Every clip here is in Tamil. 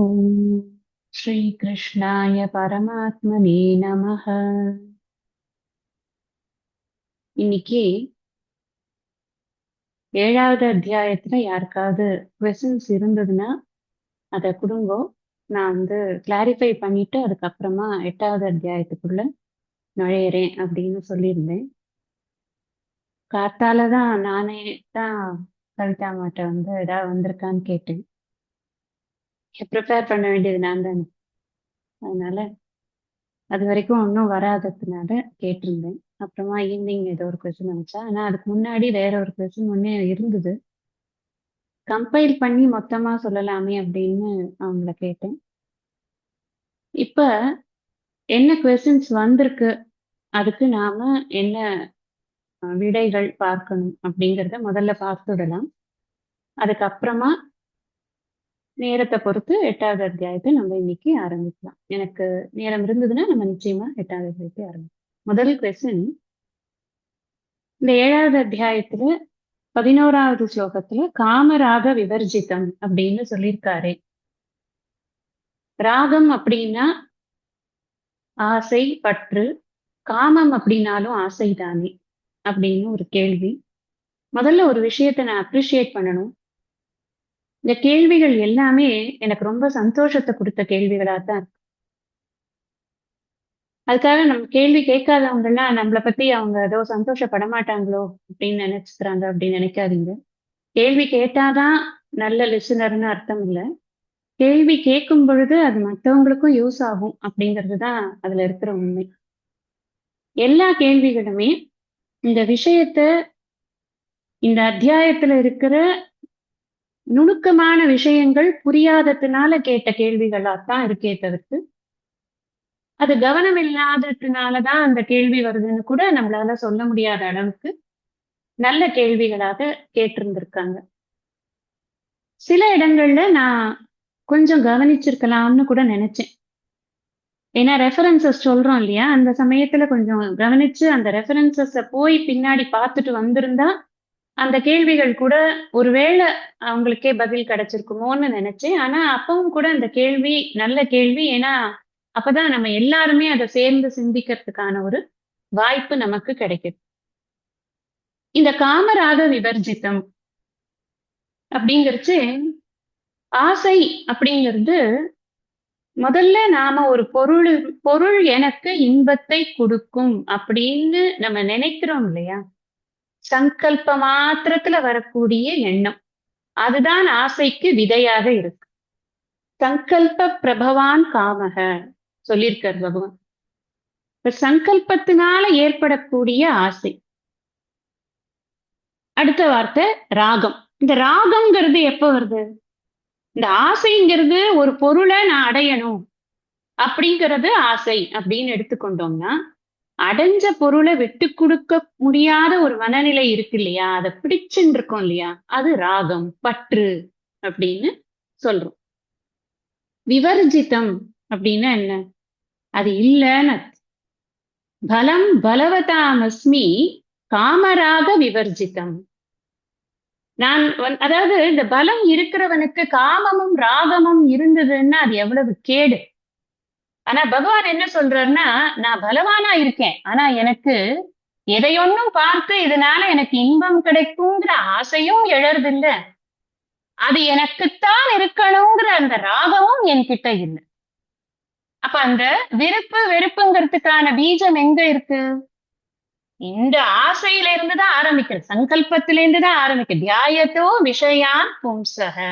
ஓம் ஸ்ரீ கிருஷ்ணாய பரமாத்மனே நமः. இன்னைக்கு 7வது அத்தியாயத்துல யாருக்காவது கொஸ்டின்ஸ் இருந்ததுன்னா அதை கொடுங்கோ. நான் கிளாரிஃபை பண்ணிட்டு அதுக்கப்புறமா 8வது அத்தியாயத்துக்குள்ள நுழையிறேன் அப்படின்னு சொல்லியிருந்தேன். காத்தால தான் நானே தான் கவிதா மாட்ட ஏதாவது வந்திருக்கான்னு கேட்டேன். ப்ரிப்பேர் பண்ண வேண்டியது நான் தானே, அதனால அது வரைக்கும் ஒன்றும் வராததுனால கேட்டிருந்தேன். அப்புறமா ஈவினிங் ஏதோ ஒரு கொஸ்டின் வந்துச்சா, ஆனா அதுக்கு முன்னாடி வேற ஒரு கொஸ்டின் ஒண்ணே இருந்தது. கம்பைல் பண்ணி மொத்தமா சொல்லலாமே அப்படின்னு அவங்கள கேட்டேன். இப்ப என்ன கொஸ்டின்ஸ் வந்திருக்கு, அதுக்கு நாம என்ன விடைகள் பார்க்கணும் அப்படிங்கறத முதல்ல பார்த்துடலாம். அதுக்கப்புறமா நேரத்தை பொறுத்து 8வது அத்தியாயத்தை நம்ம இன்னைக்கு ஆரம்பிக்கலாம். எனக்கு நேரம் இருந்ததுன்னா நம்ம நிச்சயமா 8வது அத்தியாயத்தை ஆரம்பிக்கலாம். முதல் கொஸ்டின், இந்த 7வது அத்தியாயத்துல 11வது ஸ்லோகத்துல காமராக விவர்ஜிதம் அப்படின்னு சொல்லியிருக்காரு. ராகம் அப்படின்னா ஆசை, பற்று. காமம் அப்படின்னாலும் ஆசைதானே அப்படின்னு ஒரு கேள்வி. முதல்ல ஒரு விஷயத்தை நான் அப்ரிஷியேட் பண்ணணும். இந்த கேள்விகள் எல்லாமே எனக்கு ரொம்ப சந்தோஷத்தை கொடுத்த கேள்விகளாத்தான் இருக்கு. அதுக்காக நம்ம கேள்வி கேட்காதவங்க எல்லாம் நம்மளை பத்தி அவங்க ஏதோ சந்தோஷப்பட மாட்டாங்களோ அப்படின்னு நினைச்சுக்கிறாங்க அப்படின்னு நினைக்காதீங்க. கேள்வி கேட்டாதான் நல்ல லிசனர்னு அர்த்தம் இல்லை. கேள்வி கேட்கும் பொழுது அது மற்றவங்களுக்கும் யூஸ் ஆகும் அப்படிங்கிறது தான் அதுல இருக்கிற உண்மை. எல்லா கேள்விகளுமே இந்த விஷயத்த, இந்த அத்தியாயத்துல இருக்கிற நுணுக்கமான விஷயங்கள் புரியாததுனால கேட்ட கேள்விகளாத்தான் இருக்கே தவிர்த்து, அது கவனம் இல்லாததுனாலதான் அந்த கேள்வி வருதுன்னு கூட நம்மளால சொல்ல முடியாத அளவுக்கு நல்ல கேள்விகளாக கேட்டிருந்திருக்காங்க. சில இடங்கள்ல நான் கொஞ்சம் கவனிச்சிருக்கலாம்னு கூட நினைச்சேன். ஏன்னா ரெஃபரன்சஸ் சொல்றோம் இல்லையா, அந்த சமயத்துல கொஞ்சம் கவனிச்சு அந்த ரெஃபரன்சஸ போய் பின்னாடி பார்த்துட்டு வந்திருந்தா அந்த கேள்விகள் கூட ஒருவேளை அவங்களுக்கே பதில் கிடைச்சிருக்குமோன்னு நினைச்சேன். ஆனா அப்பவும் கூட அந்த கேள்வி நல்ல கேள்வி. ஏன்னா அப்பதான் நம்ம எல்லாருமே அதை சேர்ந்து சிந்திக்கிறதுக்கான ஒரு வாய்ப்பு நமக்கு கிடைக்குது. இந்த காமராக விவர்ஜிதம் அப்படிங்கிறச்சு, ஆசை அப்படிங்கிறது முதல்ல நாம ஒரு பொருள் எனக்கு இன்பத்தை கொடுக்கும் அப்படின்னு நம்ம நினைக்கிறோம் இல்லையா, சங்கல்ப மாத்திரத்துல வரக்கூடிய எண்ணம், அதுதான் ஆசைக்கு விதையாக இருக்கு. சங்கல்ப பிரபவான் காமக சொல்லியிருக்கார் பகவான். இப்ப சங்கல்பத்தினால ஏற்படக்கூடிய ஆசை. அடுத்த வார்த்தை ராகம். இந்த ராகம்ங்கிறது எப்ப வருது? இந்த ஆசைங்கிறது ஒரு பொருளை நான் அடையணும் அப்படிங்கிறது ஆசை அப்படின்னு எடுத்துக்கொண்டோம்னா, அடைஞ்ச பொருளை விட்டு கொடுக்க முடியாத ஒரு மனநிலை இருக்கு இல்லையா, அதை பிடிச்சுன்னு இருக்கோம் இல்லையா, அது ராகம், பற்று அப்படின்னு சொல்றோம். விவர்ஜிதம் அப்படின்னா என்ன? அது இல்லைன்னு. பலம் பலவதாமஸ்மி காமராக விவர்ஜிதம். நான் அதாவது இந்த பலம் இருக்கிறவனுக்கு காமமும் ராகமும் இருந்ததுன்னா அது எவ்வளவு கேடு. ஆனா பகவான் என்ன சொல்றாருன்னா, நான் பலவானா இருக்கேன், ஆனா எனக்கு எதையொன்னும் பார்த்து இதனால எனக்கு இன்பம் கிடைக்குங்கிற ஆசையும் எழறதில்ல, அது எனக்குத்தான் இருக்கணுங்கிற அந்த ராகமும் என்கிட்ட இல்லை. அப்ப அந்த விருப்பு வெறுப்புங்கிறதுக்கான பீஜம் எங்க இருக்கு? இந்த ஆசையில இருந்துதான் ஆரம்பிக்கிறது, சங்கல்பத்தில இருந்துதான் ஆரம்பிக்கிறது. தியாயத்தோ விஷயான் பும்சக.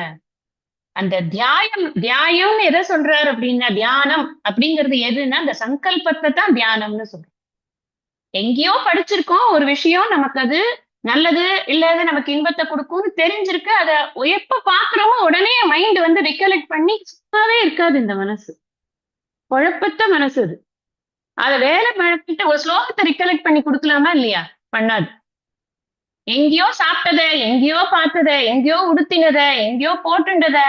அந்த தியாயம்னு எதை சொல்றாரு அப்படின்னா, தியானம் அப்படிங்கிறது எதுன்னா அந்த சங்கல்பத்தை தான் தியானம்னு சொல்றோம். எங்கேயோ படிச்சிருக்கோம் ஒரு விஷயம், நமக்கு அது நல்லது இல்லாத நமக்கு இன்பத்தை கொடுக்கும்னு தெரிஞ்சிருக்கு. அதை எப்ப பாக்குறோமோ உடனே மைண்ட் ரிகலெக்ட் பண்ணி சும்மாவே இருக்காது. இந்த மனசு குழப்பத்த மனசு. அது அதை வேலை பண்ணிட்டு ஒரு ஸ்லோகத்தை ரிகலெக்ட் பண்ணி கொடுக்கலாமா இல்லையா? பண்ணாது. எங்கேயோ சாப்பிட்டத, எங்கேயோ பார்த்தத, எங்கேயோ உடுத்தினத, எங்கேயோ போட்டுண்டத,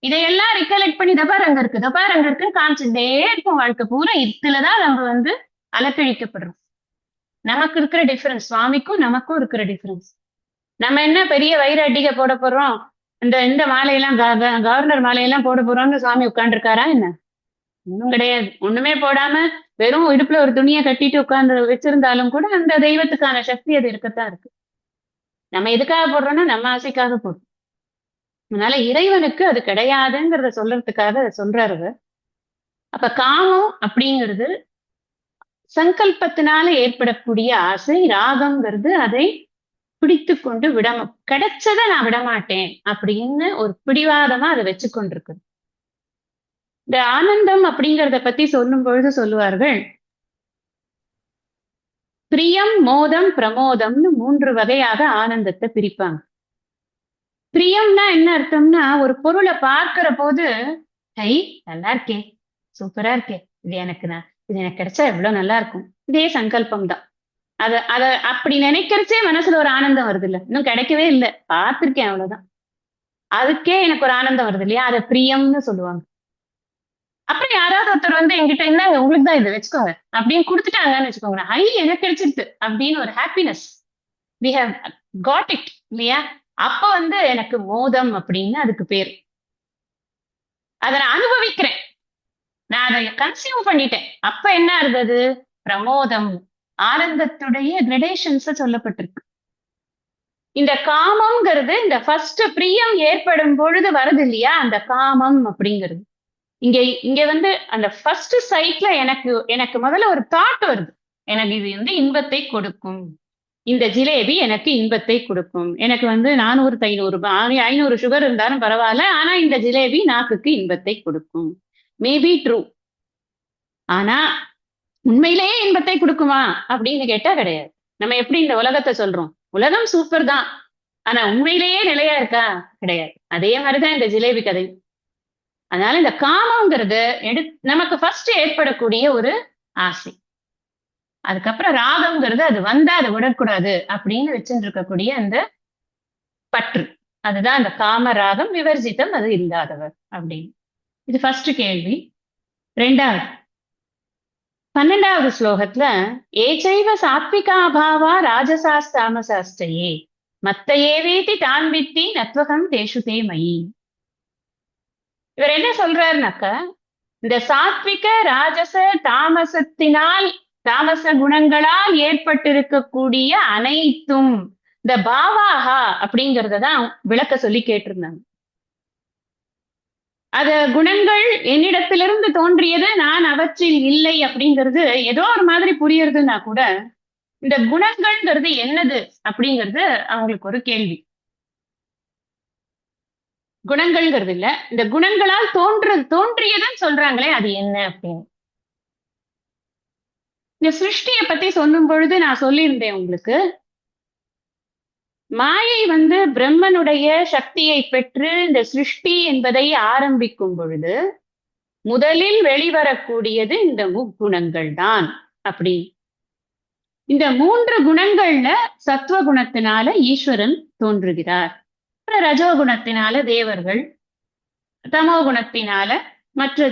இதையெல்லாம் ரிகலெக்ட் பண்ணி தபார் அங்க இருக்கு, தபார் அங்க இருக்குன்னு காமிச்சுட்டே இருக்கும். வாழ்க்கை பூரா இதுலதான் நம்ம அலக்கழிக்கப்படுறோம். நமக்கு இருக்கிற டிஃபரன்ஸ், சுவாமிக்கும் நமக்கும் இருக்கிற டிஃபரன்ஸ். நம்ம என்ன பெரிய வயிறு அடிக்க போட போறோம், இந்த மாலையெல்லாம் கவர்னர் மாலையெல்லாம் போட போறோம்னு சுவாமி உட்கார்ந்துருக்காரா என்ன? ஒண்ணும் கிடையாது. ஒண்ணுமே போடாம வெறும் இடுப்புல ஒரு துணியை கட்டிட்டு உட்கார்ந்து வச்சிருந்தாலும் கூட அந்த தெய்வத்துக்கான சக்தி அது இருக்கத்தான் இருக்கு. நம்ம எதுக்காக போடுறோம்னா நம்ம ஆசைக்காக போடுறோம். அதனால இறைவனுக்கு அது கிடையாதுங்கிறத சொல்றதுக்காக அதை சொல்றாரு அவர். அப்ப காமம் அப்படிங்கிறது சங்கல்பத்தினால ஏற்படக்கூடிய ஆசை. ராகம்ங்கிறது அதை பிடித்து கொண்டு கிடைச்சதை நான் விடமாட்டேன் அப்படின்னு ஒரு பிடிவாதமா அதை வச்சு கொண்டிருக்கு. இந்த ஆனந்தம் அப்படிங்கிறத பத்தி சொல்லும் பொழுது சொல்லுவார்கள், பிரியம், மோதம், பிரமோதம்னு 3 வகையாக ஆனந்தத்தை பிரிப்பாங்க. பிரியம்னா என்ன அர்த்தம்னா, ஒரு பொருளை பார்க்கிற போது, ஹை நல்லா இருக்கே, சூப்பரா இருக்கே, இது எனக்கு கிடைச்சா எவ்வளவு நல்லா இருக்கும். இதே சங்கல்பம் தான். அத அப்படி நினைக்கிறச்சே மனசுல ஒரு ஆனந்தம் வருது இல்ல. இன்னும் கிடைக்கவே இல்லை, பார்த்திருக்கேன் அவ்வளவுதான். அதுக்கே எனக்கு ஒரு ஆனந்தம் வருது இல்லையா, அதை பிரியம்னு சொல்லுவாங்க. அப்புறம் யாராவது ஒருத்தர் வந்து என்கிட்ட என்ன உங்களுக்கு தான் இது வச்சுக்கோங்க அப்படின்னு கொடுத்துட்டாங்கன்னு வச்சுக்கோங்க, ஐ எனக்கு கிடைச்சிருது அப்படின்னு ஒரு happiness, we have got it இல்லையா. அப்ப வந்து எனக்கு மோதம் அப்படின்னு அதுக்கு பேர். அதை நான் அனுபவிக்கிறேன், நான் அதை கன்சியூம் பண்ணிட்டேன். அப்ப என்ன இருந்தது? பிரமோதம். ஆனந்தத்துடைய கிரடேஷன்ஸ் சொல்லப்பட்டிருக்கு. இந்த காமம்ங்கிறது இந்த ஃபர்ஸ்ட் பிரியம் ஏற்படும் பொழுது வருது இல்லையா, அந்த காமம் அப்படிங்கிறது. இங்க இங்க வந்து அந்த ஃபர்ஸ்ட் சைட்ல எனக்கு முதல்ல ஒரு தாட் வருது, எனக்கு இது வந்து இன்பத்தை கொடுக்கும், இந்த ஜிலேபி எனக்கு இன்பத்தை கொடுக்கும், எனக்கு வந்து 400 500 சுகர் இருந்தாலும் பரவாயில்ல, ஆனா இந்த ஜிலேபி நாக்குக்கு இன்பத்தை கொடுக்கும். Maybe true. ஆனா உண்மையிலேயே இன்பத்தை கொடுக்குமா அப்படின்னு கேட்டா கிடையாது. நம்ம எப்படி இந்த உலகத்தை சொல்றோம், உலகம் சூப்பர் தான், ஆனா உண்மையிலேயே நிலையா இருக்கா? கிடையாது. அதே மாதிரிதான் இந்த ஜிலேபி கதை. அதனால இந்த காமங்கிறது நமக்கு ஃபர்ஸ்ட் ஏற்படக்கூடிய ஒரு ஆசை. அதுக்கப்புறம் ராகம்ங்கிறது அது வந்தா அதை விடக்கூடாது அப்படின்னு வச்சுட்டு இருக்கக்கூடிய அந்த பற்று. அதுதான் அந்த காம ராகம். விவர்ஜிதம், அது இல்லாதவர் அப்படின்னு. இது ஃபர்ஸ்ட் கேள்வி. 2வது 12வது ஸ்லோகத்துல, ஏச்சைவ சாத்விகாபாவா ராஜசாஸ் தாமசாஸ்டையே மத்த ஏவேதி தான் வித்தி நத்வகம் தேஷு தே மயி. இவர் என்ன சொல்றாருனாக்க, இந்த சாத்விக ராஜச தாமச குணங்களால் ஏற்பட்டிருக்கக்கூடிய அனைத்தும் இந்த பாவாகா அப்படிங்கறதான் விளக்க சொல்லி கேட்டிருந்தாங்க. அத குணங்கள் என்னிடத்திலிருந்து தோன்றியது, நான் அவற்றில் இல்லை அப்படிங்கிறது ஏதோ ஒரு மாதிரி புரியறதுன்னா கூட, இந்த குணங்கள்ங்கிறது என்னது அப்படிங்கிறது அவங்களுக்கு ஒரு கேள்வி. குணங்கள்ங்கிறது இல்ல, இந்த குணங்களால் தோன்றியதுன்னு சொல்றாங்களே அது என்ன அப்படின்னு. இந்த சிருஷ்டியை பத்தி சொல்லும் பொழுது நான் சொல்லியிருந்தேன் உங்களுக்கு, மாயை வந்து பிரம்மனுடைய சக்தியை பெற்று இந்த சிருஷ்டி என்பதை ஆரம்பிக்கும் பொழுது முதலில் வெளிவரக்கூடியது இந்த முக்குணங்கள் தான். அப்படி இந்த 3 குணங்கள்ல சத்துவ குணத்தினால ஈஸ்வரன் தோன்றுகிறார், ரஜோகுணத்தினால தேவர்கள், தமோ குணத்தினால மற்ற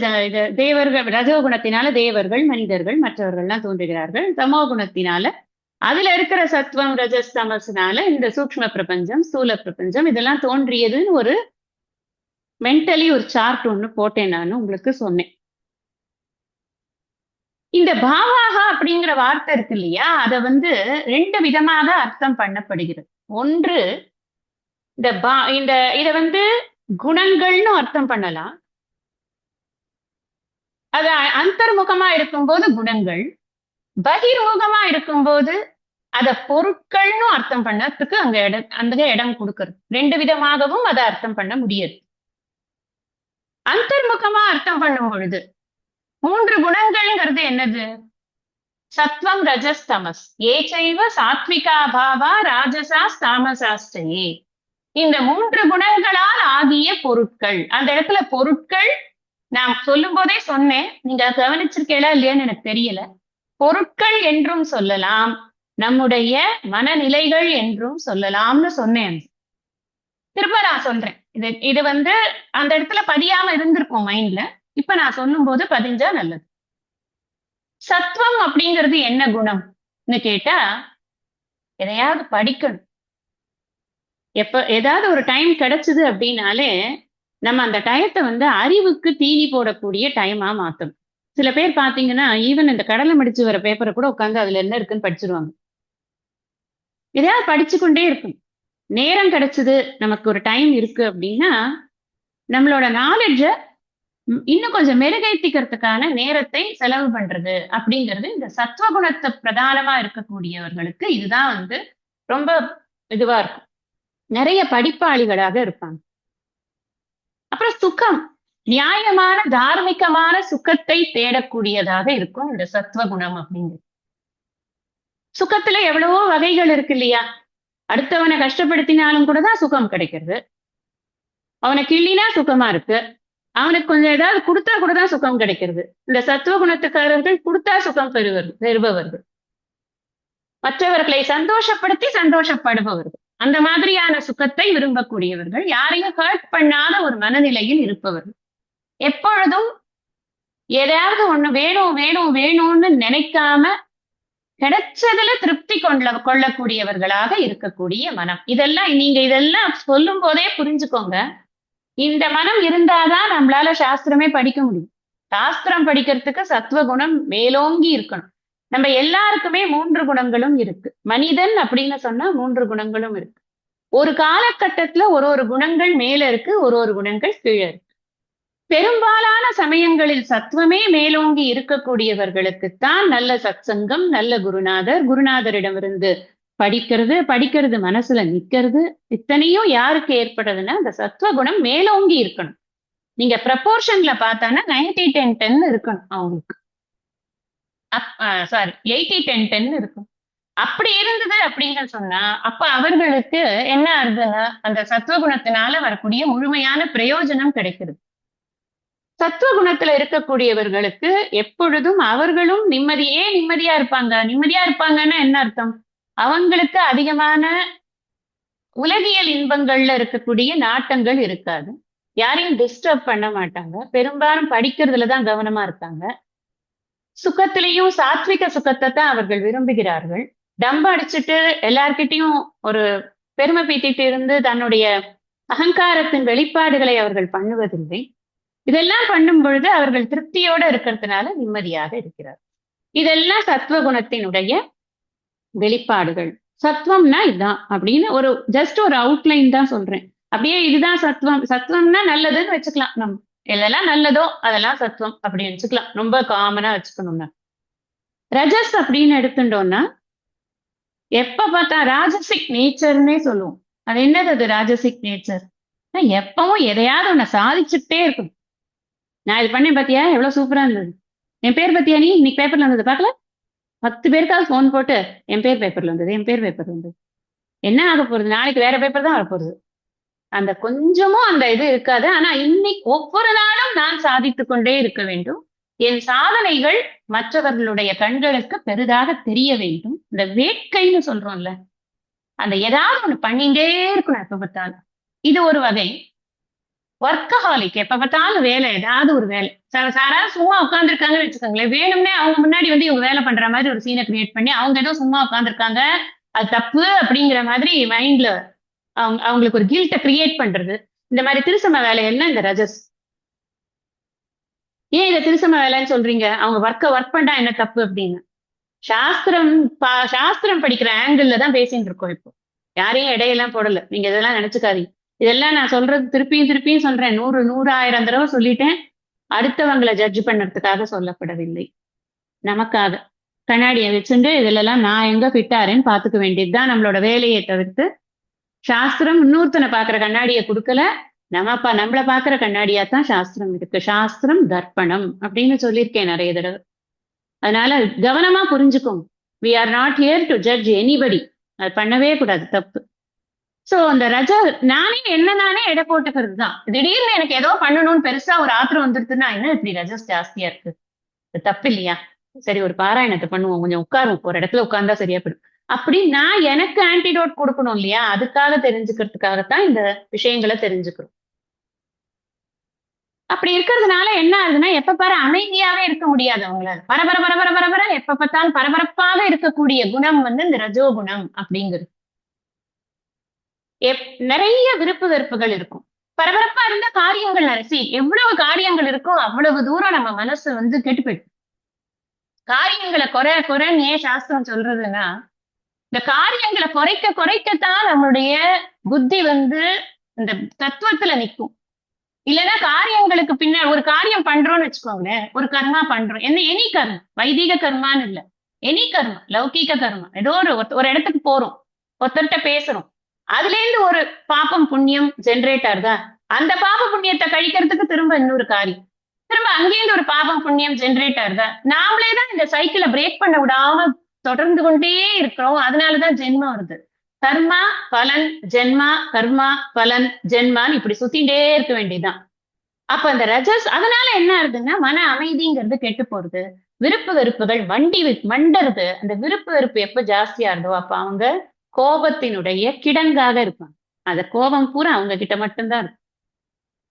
தேவர்கள், ரஜோகுணத்தினால தேவர்கள், மனிதர்கள், மற்றவர்கள்லாம் தோன்றுகிறார்கள். தமோ குணத்தினால அதுல இருக்கிற சத்துவம் ரஜஸ் தமசுனால இந்த சூக்ஷ்ம பிரபஞ்சம், ஸ்தூல பிரபஞ்சம் இதெல்லாம் தோன்றியதுன்னு ஒரு மென்டலி ஒரு சார்ட் ஒண்ணு போட்டேன், நான் உங்களுக்கு சொன்னேன். இந்த பாவாகா அப்படிங்கிற வார்த்தை இருக்கு இல்லையா, அதை வந்து 2 விதமாக அர்த்தம் பண்ணப்படுகிறது. ஒன்று, இத வந்து குணங்கள்னு அர்த்தம் பண்ணலாம். அது அந்தர்முகமா இருக்கும்போது குணங்கள், பகிர்முகமா இருக்கும்போது அத பொருட்கள்னு அர்த்தம் பண்ணதுக்கு அந்த இடம் கொடுக்கறது. 2 விதமாகவும் அதை அர்த்தம் பண்ண முடியாது. அந்தர்முகமா அர்த்தம் பண்ணும் பொழுது 3 குணங்கள்ங்கிறது என்னது? சத்வம் ரஜஸ் தமஸ். ஏச்சைவ சாத்விகா பாவா ராஜசாஸ் தாமசாஸ்டையே. இந்த 3 குணங்களால் ஆகிய பொருட்கள். அந்த இடத்துல பொருட்கள் நான் சொல்லும் போதே சொன்னேன், நீங்க கவனிச்சிருக்கீங்களா இல்லையான்னு எனக்கு தெரியல. பொருட்கள் என்றும் சொல்லலாம், நம்முடைய மனநிலைகள் என்றும் சொல்லலாம்னு சொன்னேன். திரும்ப நான் சொல்றேன், இது வந்து அந்த இடத்துல பதியாம இருந்திருக்கும் மைண்ட்ல. இப்ப நான் சொல்லும் போது பதிஞ்சா நல்லது. சத்துவம் அப்படிங்கிறது என்ன குணம்னு கேட்டா, எதையாவது படிக்கணும், ஏதாவது ஒரு டைம் கிடைச்சது அப்படின்னாலே நம்ம அந்த டயத்தை வந்து அறிவுக்கு தீனி போடக்கூடிய டைமா மாத்தணும். சில பேர் பாத்தீங்கன்னா ஈவன் இந்த கடலை மடிச்சு வர பேப்பரை கூட உட்காந்து அதுல என்ன இருக்குன்னு படிச்சிருவாங்க. எதையாவது படிச்சு கொண்டே இருக்கும். நேரம் கிடைச்சது, நமக்கு ஒரு டைம் இருக்கு அப்படின்னா நம்மளோட நாலேஜ இன்னும் கொஞ்சம் மெருகேத்திக்கிறதுக்கான நேரத்தை செலவு பண்றது அப்படிங்கிறது இந்த சத்துவகுணத்தை பிரதானமா இருக்கக்கூடியவர்களுக்கு இதுதான் வந்து ரொம்ப இதுவா இருக்கும். நிறைய படிப்பாளிகளாக இருப்பாங்க. அப்புறம் சுகம், நியாயமான தார்மீகமான சுகத்தை தேடக்கூடியதாக இருக்கும் இந்த சத்துவகுணம் அப்படிங்கிறது. சுகத்துல எவ்வளவோ வகைகள் இருக்கு இல்லையா? அடுத்தவனை கஷ்டப்படுத்தினாலும் கூட தான் சுகம் கிடைக்கிறது. அவனை கிள்ளினா சுகமா இருக்கு. அவனுக்கு கொஞ்சம் ஏதாவது கொடுத்தா கூட தான் சுகம் கிடைக்கிறது. இந்த சத்துவ குணத்துக்காரர்கள் கொடுத்தா சுகம் பெறுபவர்கள். மற்றவர்களை சந்தோஷப்படுத்தி சந்தோஷப்படுபவர்கள். அந்த மாதிரியான சுகத்தை விரும்பக்கூடியவர்கள். யாரையும் ஹர்ட் பண்ணாத ஒரு மனநிலையில் இருப்பவர்கள். எப்பொழுதும் ஏதாவது ஒண்ணு வேணும் வேணும் வேணும்னு நினைக்காம கிடைச்சதுல திருப்தி கொள்ளக்கூடியவர்களாக இருக்கக்கூடிய மனம். இதெல்லாம் சொல்லும் போதே புரிஞ்சுக்கோங்க. இந்த மனம் இருந்தாதான் நம்மளால சாஸ்திரமே படிக்க முடியும். சாஸ்திரம் படிக்கிறதுக்கு சத்துவ குணம் மேலோங்கி இருக்கணும். நம்ம எல்லாருக்குமே 3 குணங்களும் இருக்கு. மனிதன் அப்படின்னு சொன்னா 3 குணங்களும் இருக்கு. ஒரு காலகட்டத்துல ஒரு குணங்கள் மேல இருக்கு, ஒரு குணங்கள் கீழே இருக்கு. பெரும்பாலான சமயங்களில் சத்துவமே மேலோங்கி இருக்கக்கூடியவர்களுக்குத்தான் நல்ல சத்சங்கம், நல்ல குருநாதரிடமிருந்து படிக்கிறது மனசுல நிக்கிறது, இத்தனையும் யாருக்கு ஏற்படுதுன்னா அந்த சத்துவகுணம் மேலோங்கி இருக்கணும். நீங்க ப்ரப்போர்ஷன்ல பார்த்தானா 90-10-10 இருக்கணும் அவங்களுக்கு. சாரி 80-10-10 இருக்கும். அப்படி இருந்தது அப்படின்னு சொன்னா அப்ப அவர்களுக்கு என்ன ஆகுதுன்னா அந்த சத்துவகுணத்தினால வரக்கூடிய முழுமையான பிரயோஜனம் கிடைக்கிறது. சத்துவகுணத்துல இருக்கக்கூடியவர்களுக்கு எப்பொழுதும் அவர்களும் நிம்மதியா இருப்பாங்க. நிம்மதியா இருப்பாங்கன்னா என்ன அர்த்தம்? அவங்களுக்கு அதிகமான உலகியல் இன்பங்கள்ல இருக்கக்கூடிய நாட்டங்கள் இருக்காது. யாரையும் டிஸ்டர்ப் பண்ண மாட்டாங்க. பெரும்பாலும் படிக்கிறதுலதான் கவனமா இருக்காங்க. சுகத்திலையும் சாத்விக சுகத்தை தான் அவர்கள் விரும்புகிறார்கள். டம்ப அடிச்சுட்டு எல்லார்கிட்டையும் ஒரு பெருமை பீத்திட்டு இருந்து தன்னுடைய அகங்காரத்தின் வெளிப்பாடுகளை அவர்கள் பண்ணுவதில்லை. இதெல்லாம் பண்ணும் பொழுது அவர்கள் திருப்தியோட இருக்கிறதுனால நிம்மதியாக இருக்கிறார். இதெல்லாம் சத்துவகுணத்தினுடைய வெளிப்பாடுகள். சத்துவம்னா இதுதான் அப்படின்னு ஜஸ்ட் ஒரு அவுட்லைன் தான் சொல்றேன். அப்படியே இதுதான் சத்துவம். சத்துவம்னா நல்லதுன்னு வச்சுக்கலாம். நம்ம எதெல்லாம் நல்லதோ அதெல்லாம் சத்துவம் அப்படின்னு வச்சுக்கலாம். ரொம்ப காமனா வச்சுக்கணும்னா. ரஜஸ் அப்படின்னு எடுத்துட்டோம்னா எப்ப பார்த்தா ராஜசிக் நேச்சர்னே சொல்லுவோம். அது என்னது அது ராஜசிக் நேச்சர்? எப்பவும் எதையாவது ஒண்ணு சாதிச்சுட்டே இருக்கும். நான் இது பண்ணேன் பாத்தியா, எவ்வளவு சூப்பரா இருந்தது. என் பேர் பத்தியா நீ இன்னைக்கு பேப்பர்ல இருந்தது பாக்கல? 10 பேருக்காவது போன் போட்டு என் பேர் பேப்பர்ல வந்தது, என் பேர் பேப்பர்ல வந்தது. என்ன ஆக போறது? நாளைக்கு வேற பேப்பர் தான் வரப்போகுது. அந்த கொஞ்சமும் அந்த இது இருக்காது. ஆனா இன்னைக்கு ஒவ்வொரு நாளும் நான் சாதித்துக் கொண்டே இருக்க வேண்டும். என் சாதனைகள் மற்றவர்களுடைய கண்களுக்கு பெரிதாக தெரிய வேண்டும். இந்த வேட்கைன்னு சொல்றோம்ல, அந்த ஏதாவது ஒண்ணு பண்ணிட்டே இருக்கணும் எப்ப பார்த்தாலும். இது ஒரு வகை. ஒர்க்கஹாலிக், எப்ப பார்த்தாலும் வேலை, ஏதாவது ஒரு வேலை. யாராவது சும்மா உட்காந்துருக்காங்கன்னு வச்சுக்கோங்களேன், வேணும்னே அவங்க முன்னாடி வந்து இவங்க வேலை பண்ற மாதிரி ஒரு சீனை கிரியேட் பண்ணி அவங்க ஏதோ சும்மா உட்காந்துருக்காங்க, அது தப்பு அப்படிங்கிற மாதிரி மைண்ட்ல அவங்களுக்கு ஒரு கில்ட்டை கிரியேட் பண்றது. இந்த மாதிரி திருசம வேலைகள்லாம் இந்த ரஜஸ். ஏன் இதை திருசம வேலைன்னு சொல்றீங்க? அவங்க ஒர்க் பண்ணா என்ன தப்பு அப்படின்னு சாஸ்திரம் படிக்கிற ஆங்கிள் தான் பேசிட்டு இருக்கோம். இப்போ யாரையும் இடையெல்லாம் போடல. நீங்க இதெல்லாம் நினைச்சுக்காதீங்க. இதெல்லாம் நான் சொல்றது திருப்பியும் சொல்றேன். 100,000 தடவை சொல்லிட்டேன். அடுத்தவங்களை ஜட்ஜ் பண்ணறதுக்காக சொல்லப்படவில்லை. நமக்காக கண்ணாடியை வச்சுட்டு இதுலலாம் நான் எங்க ஃபிட்டாரேன்னு பாத்துக்க வேண்டியதுதான் நம்மளோட வேலையை தவிர்த்து சாஸ்திரம் இன்னொருத்தனை பாக்குற கண்ணாடியை கொடுக்கல. நம்மள பாக்குற கண்ணாடியா தான் சாஸ்திரம் இருக்கு. சாஸ்திரம் தர்ப்பணம் அப்படின்னு சொல்லியிருக்கேன் நிறைய தடவை. அதனால கவனமா புரிஞ்சுக்கோங்க. we are not here to judge anybody. அது பண்ணவே கூடாது, தப்பு. சோ அந்த நானே எடை போட்டுக்கிறது தான். திடீர்னு எனக்கு ஏதோ பண்ணணும்னு பெருசா ஒரு ஆத்திரம் வந்துருதுன்னா என்ன இப்படி ரஜஸ் ஜாஸ்தியா இருக்கு, இது தப்பு இல்லையா? சரி ஒரு பாராயணத்தை பண்ணுவோம், கொஞ்சம் உட்காருவோம், ஒரு இடத்துல உட்கார்ந்தா சரியா போயிடும் அப்படி நான் எனக்கு ஆன்டிடோட் கொடுக்கணும் இல்லையா? அதுக்காக தெரிஞ்சுக்கிறதுக்காகத்தான் இந்த விஷயங்களை தெரிஞ்சுக்கிறோம். அப்படி இருக்கிறதுனால என்ன ஆகுதுன்னா எப்ப பாரு அமைதியாவே இருக்க முடியாது அவங்களால. பரபர எப்ப பார்த்தாலும் பரபரப்பாக இருக்கக்கூடிய குணம் வந்து இந்த ரஜோகுணம் அப்படிங்கிறது. நிறைய விருப்பு வெறுப்புகள் இருக்கும். பரபரப்பா இருந்த காரியங்கள் எவ்வளவு காரியங்கள் இருக்கோ அவ்வளவு தூரம் நம்ம மனசு வந்து கெட்டு போயிடும். காரியங்களை குறைன்னு ஏன் சாஸ்திரம் சொல்றதுன்னா, இந்த காரியங்களை குறைக்கத்தான் நம்மளுடைய புத்தி வந்து இந்த தத்துவத்துல நிற்கும். இல்லைன்னா காரியங்களுக்கு பின்னாடி ஒரு காரியம் பண்றோம்னு வச்சுக்கோங்களேன், ஒரு கர்மா பண்றோம், என்ன எனி கர்மம், வைதிக கர்மான்னு இல்ல, எனி கர்மம், லௌகீக கர்மம், ஏதோ ஒரு இடத்துக்கு போறோம், ஒருத்தர்கிட்ட பேசுறோம், அதுல இருந்து ஒரு பாப்பம் புண்ணியம் ஜென்ரேட் ஆகுதா, அந்த பாப புண்ணியத்தை கழிக்கிறதுக்கு திரும்ப இன்னொரு காரியம், திரும்ப அங்கேயிருந்து ஒரு பாபம் புண்ணியம் ஜென்ரேட் ஆகுதா, நாமளே தான் இந்த சைக்கிளை பிரேக் பண்ண விடாம தொடர்ந்து கொண்டே இருக்கிறோம். அதனாலதான் ஜென்மம் வருது. கர்மா பலன் ஜென்மா, கர்மா பலன் ஜென்மான்னு இப்படி சுத்திண்டே இருக்க வேண்டியதுதான். அப்ப அந்த ரஜஸ் அதனால என்ன ஆகுதுன்னா மன அமைதிங்கிறது கெட்டு போறது, விருப்பு வெறுப்புகள் மண்டருது. அந்த விருப்பு வெறுப்பு எப்ப ஜாஸ்தியா இருந்தோ அப்ப அவங்க கோபத்தினுடைய கிடங்காக இருப்பாங்க. அந்த கோபம் பூரா அவங்க கிட்ட மட்டும்தான் இருக்கும்.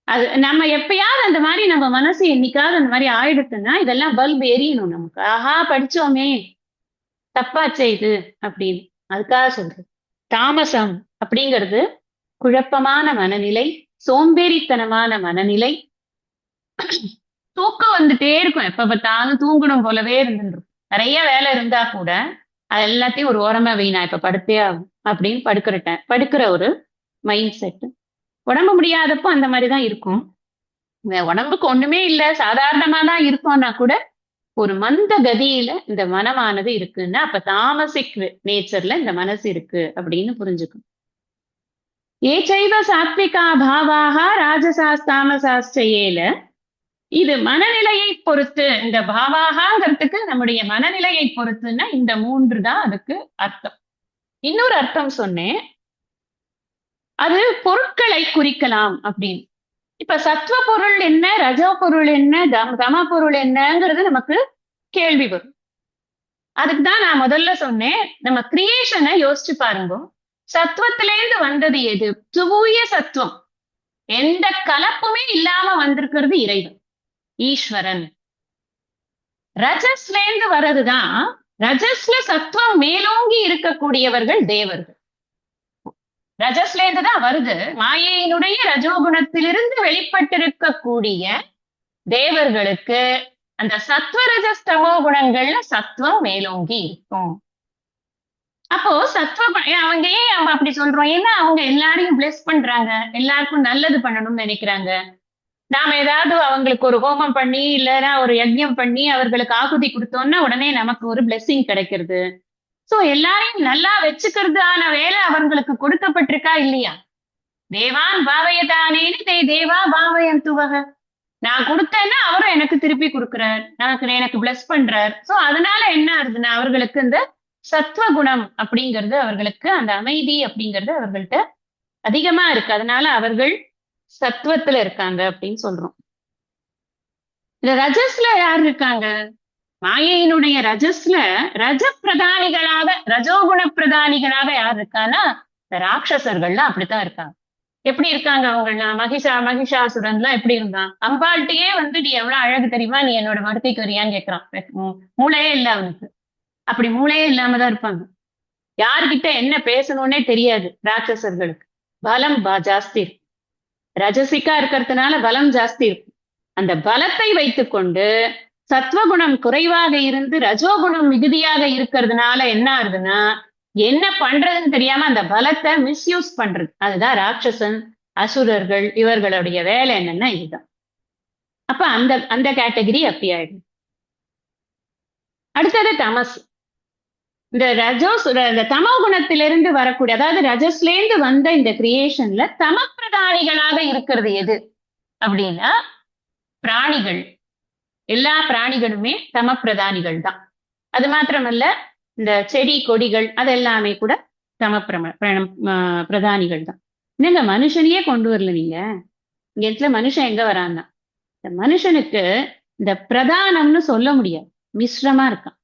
அது நம்ம எப்பயாவது அந்த மாதிரி நம்ம மனசு என்னைக்காவது அந்த மாதிரி ஆயிடுச்சுன்னா இதெல்லாம் பல்ப் எரியணும் நமக்கு. ஆஹா படிச்சோமே, தப்பாச்சே இது அப்படின்னு. அதுக்காக சொல்றது தாமசம் அப்படிங்கிறது குழப்பமான மனநிலை, சோம்பேறித்தனமான மனநிலை. தூக்கம் வந்துட்டே இருக்கும், எப்ப பார்த்தாலும் தூங்கணும் போலவே இருந்துருக்கும். நிறைய வேலை இருந்தா கூட அது எல்லாத்தையும் ஒரு ஓரமா வை, நான் இப்ப படுத்தே ஆகும் அப்படின்னு படுக்கிற ஒரு மைண்ட் செட். உடம்பு முடியாதப்போ அந்த மாதிரிதான் இருக்கும். உடம்புக்கு ஒண்ணுமே இல்ல, சாதாரணமா தான் இருக்கும்னா கூட ஒரு மந்த கதியில இந்த மனமானது இருக்குன்னா அப்ப தாமசிக் நேச்சர்ல இந்த மனசு இருக்கு அப்படின்னு புரிஞ்சுக்கும். ஏச்சைவ சாத்விகா பாவாக ராஜசாஸ்தாமசாஸ்டையேல, இது மனநிலையை பொறுத்து, இந்த பாவாகங்கிறதுக்கு நம்முடைய மனநிலையை பொறுத்துன்னா இந்த 3 தான் அதுக்கு அர்த்தம். இன்னொரு அர்த்தம் சொன்னேன், அது பொருட்களை குறிக்கலாம் அப்படின்னு. இப்ப சத்துவ பொருள் என்ன, ரஜோ பொருள் என்ன, தம பொருள் என்னங்கிறது நமக்கு கேள்வி வரும். அதுக்கு தான் நான் முதல்ல சொன்னேன், நம்ம கிரியேஷனை யோசிச்சு பாருங்க. சத்துவத்திலேருந்து வந்தது எது? தூய சத்துவம், எந்த கலப்புமே இல்லாம வந்திருக்கிறது இறைவன், ஈஸ்வரன். ரஜஸ்லேந்து வர்றதுதான், ரஜஸ்ல சத்துவம் மேலோங்கி இருக்கக்கூடியவர்கள் தேவர்கள். ரஜஸ்லேந்து தான் வருது, மாயையினுடைய ரஜோகுணத்திலிருந்து வெளிப்பட்டிருக்கக்கூடிய தேவர்களுக்கு அந்த சத்வ ரஜஸ்தமோ குணங்கள்ல சத்துவம் மேலோங்கி இருக்கும். அப்போ அவங்க ஏன் நம்ம அப்படி சொல்றோம்? ஏன்னா அவங்க எல்லாரையும் பிளெஸ் பண்றாங்க, எல்லாருக்கும் நல்லது பண்ணணும்னு நினைக்கிறாங்க. நாம ஏதாவது அவங்களுக்கு ஒரு ஹோமம் பண்ணி இல்லைன்னா ஒரு யஜ்யம் பண்ணி அவர்களுக்கு ஆகுதி கொடுத்தோம்னா உடனே நமக்கு ஒரு பிளெஸிங் கிடைக்கிறது. சோ எல்லாரையும் நல்லா வச்சுக்கிறதான வேலை அவங்களுக்கு கொடுக்கப்பட்டிருக்கா இல்லையா? தேவான் பாவயதானேன்னு தேவா பாவயன் துவக, நான் கொடுத்தேன்னா அவரும் எனக்கு திருப்பி கொடுக்கிறார், எனக்கு பிளஸ் பண்றார். சோ அதனால என்ன ஆகுதுன்னா அவர்களுக்கு இந்த சத்துவ குணம் அப்படிங்கிறது, அவர்களுக்கு அந்த அமைதி அப்படிங்கிறது அவர்கள்ட்ட அதிகமா இருக்கு. அதனால அவர்கள் சத்துவத்துல இருக்காங்க அப்படின்னு சொல்றோம். இந்த ரஜஸ்ல யார் இருக்காங்க? மாயையினுடைய ரஜஸ்ல ரஜ பிரதானிகளாக, ரஜோகுண பிரதானிகளாக யார் இருக்கான்னா ராட்சசர்கள்லாம் அப்படித்தான் இருக்காங்க. எப்படி இருக்காங்க அவங்கலாம்? மகிஷாசுரன்லாம் எப்படி இருந்தான்? அம்பாள்கிட்டயே வந்து நீ எவ்வளவு அழகு தெரியுமா, நீ என்னோட மடுக்கைக்கு வரியான்னு கேட்கிறான். மூளையே இல்ல அவனுக்கு. அப்படி மூளையே இல்லாமதான் இருப்பாங்க. யாருக்கிட்ட என்ன பேசணும்னே தெரியாது ராட்சசர்களுக்கு. பலம் ஜாஸ்தி இருக்கும், ரஜசிக்கா இருக்கிறதுனால பலம் ஜாஸ்தி இருக்கும். அந்த பலத்தை வைத்துக்கொண்டு சத்வகுணம் குறைவாக இருந்து ரஜோகுணம் மிகுதியாக இருக்கிறதுனால என்ன ஆகுதுன்னா, என்ன பண்றதுன்னு தெரியாம அந்த பலத்தை மிஸ்யூஸ் பண்றது. அதுதான் ராட்சசன், அசுரர்கள், இவர்களுடைய வேலை என்னன்னா இதுதான். அப்ப அந்த அந்த கேட்டகரி அப்படி ஆயிடும். அடுத்தது தமஸ். இந்த இந்த தமோ குணத்திலிருந்து வரக்கூடிய, அதாவது ரஜஸ்லேருந்து வந்த இந்த கிரியேஷன்ல தம பிரதானிகளாக இருக்கிறது எது அப்படின்னா பிராணிகள். எல்லா பிராணிகளுமே தம பிரதானிகள் தான். அது மாத்திரமல்ல, இந்த செடி கொடிகள் அதெல்லாமே கூட தம பிரதானிகள் தான். என்னங்க மனுஷனையே கொண்டு வரல நீங்க, இங்க மனுஷன் எங்க வரான்னா, இந்த மனுஷனுக்கு இந்த பிரதானம்னு சொல்ல முடியாது, மிஸ்ரமா இருக்கான்.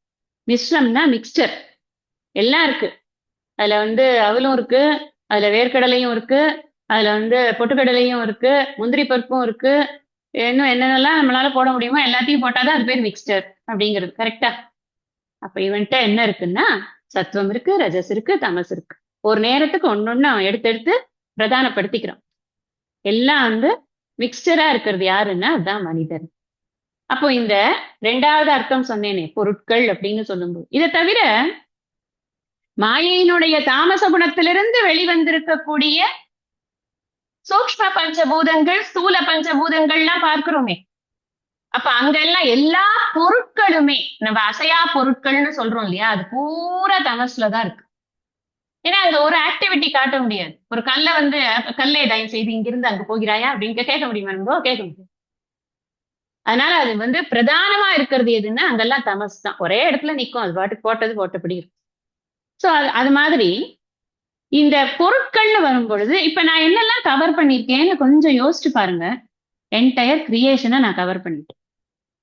மிஸ்ரம்னா மிக்சர், எல்லாம் இருக்கு. அதுல வந்து அவலும் இருக்கு, அதுல வேர்க்கடலையும் இருக்கு, அதுல வந்து பொட்டுக்கடலையும் இருக்கு, முந்திரி பருப்பும் இருக்கு, இன்னும் என்னென்னலாம் நம்மளால போட முடியுமோ எல்லாத்தையும் போட்டாதான் அது பேர் மிக்சர் அப்படிங்கிறது. கரெக்டா? அப்ப இவன்ட்ட என்ன இருக்குன்னா சத்துவம் இருக்கு, ரஜஸ் இருக்கு, தமஸ் இருக்கு. ஒரு நேரத்துக்கு ஒன்னொன்னு அவன் எடுத்து பிரதானப்படுத்திக்கிறோம். எல்லாம் வந்து மிக்சரா இருக்கிறது யாருன்னா அதுதான் மனிதன். அப்போ இந்த 2வது அர்த்தம் சொன்னேனே பொருட்கள் அப்படின்னு சொல்லும்போது, இதை தவிர மாயையினுடைய தாமச குணத்திலிருந்து வெளிவந்திருக்கக்கூடிய சூக்ஷ்ம பஞ்சபூதங்கள், ஸ்தூல பஞ்சபூதங்கள்லாம் பார்க்கிறோமே. அப்ப அங்கெல்லாம் எல்லா பொருட்களுமே நம்ம அசையா பொருட்கள்னு சொல்றோம் இல்லையா, அது பூரா தமசுலதான் இருக்கு. ஏன்னா அங்க ஒரு ஆக்டிவிட்டி காட்ட முடியாது. ஒரு கல்லை வந்து கல்லை தயவு செய்து இங்கிருந்து அங்க போகிறாயா அப்படின்னு கேட்க முடியுமா? நம்ம கேட்க முடியும். அதனால அது வந்து பிரதானமா இருக்கிறது எதுன்னா அங்கெல்லாம் தமஸ் தான். ஒரே இடத்துல நிக்கும், அது பாட்டுக்கு போட்டது போட்டபடி இருக்கும். சோ அது மாதிரி இந்த பொருட்கள்னு வரும் பொழுது இப்ப நான் என்னெல்லாம் கவர் பண்ணிருக்கேன்னு கொஞ்சம் யோசிச்சு பாருங்க. என்டையர் கிரியேஷனை நான் கவர் பண்ணிட்டேன்.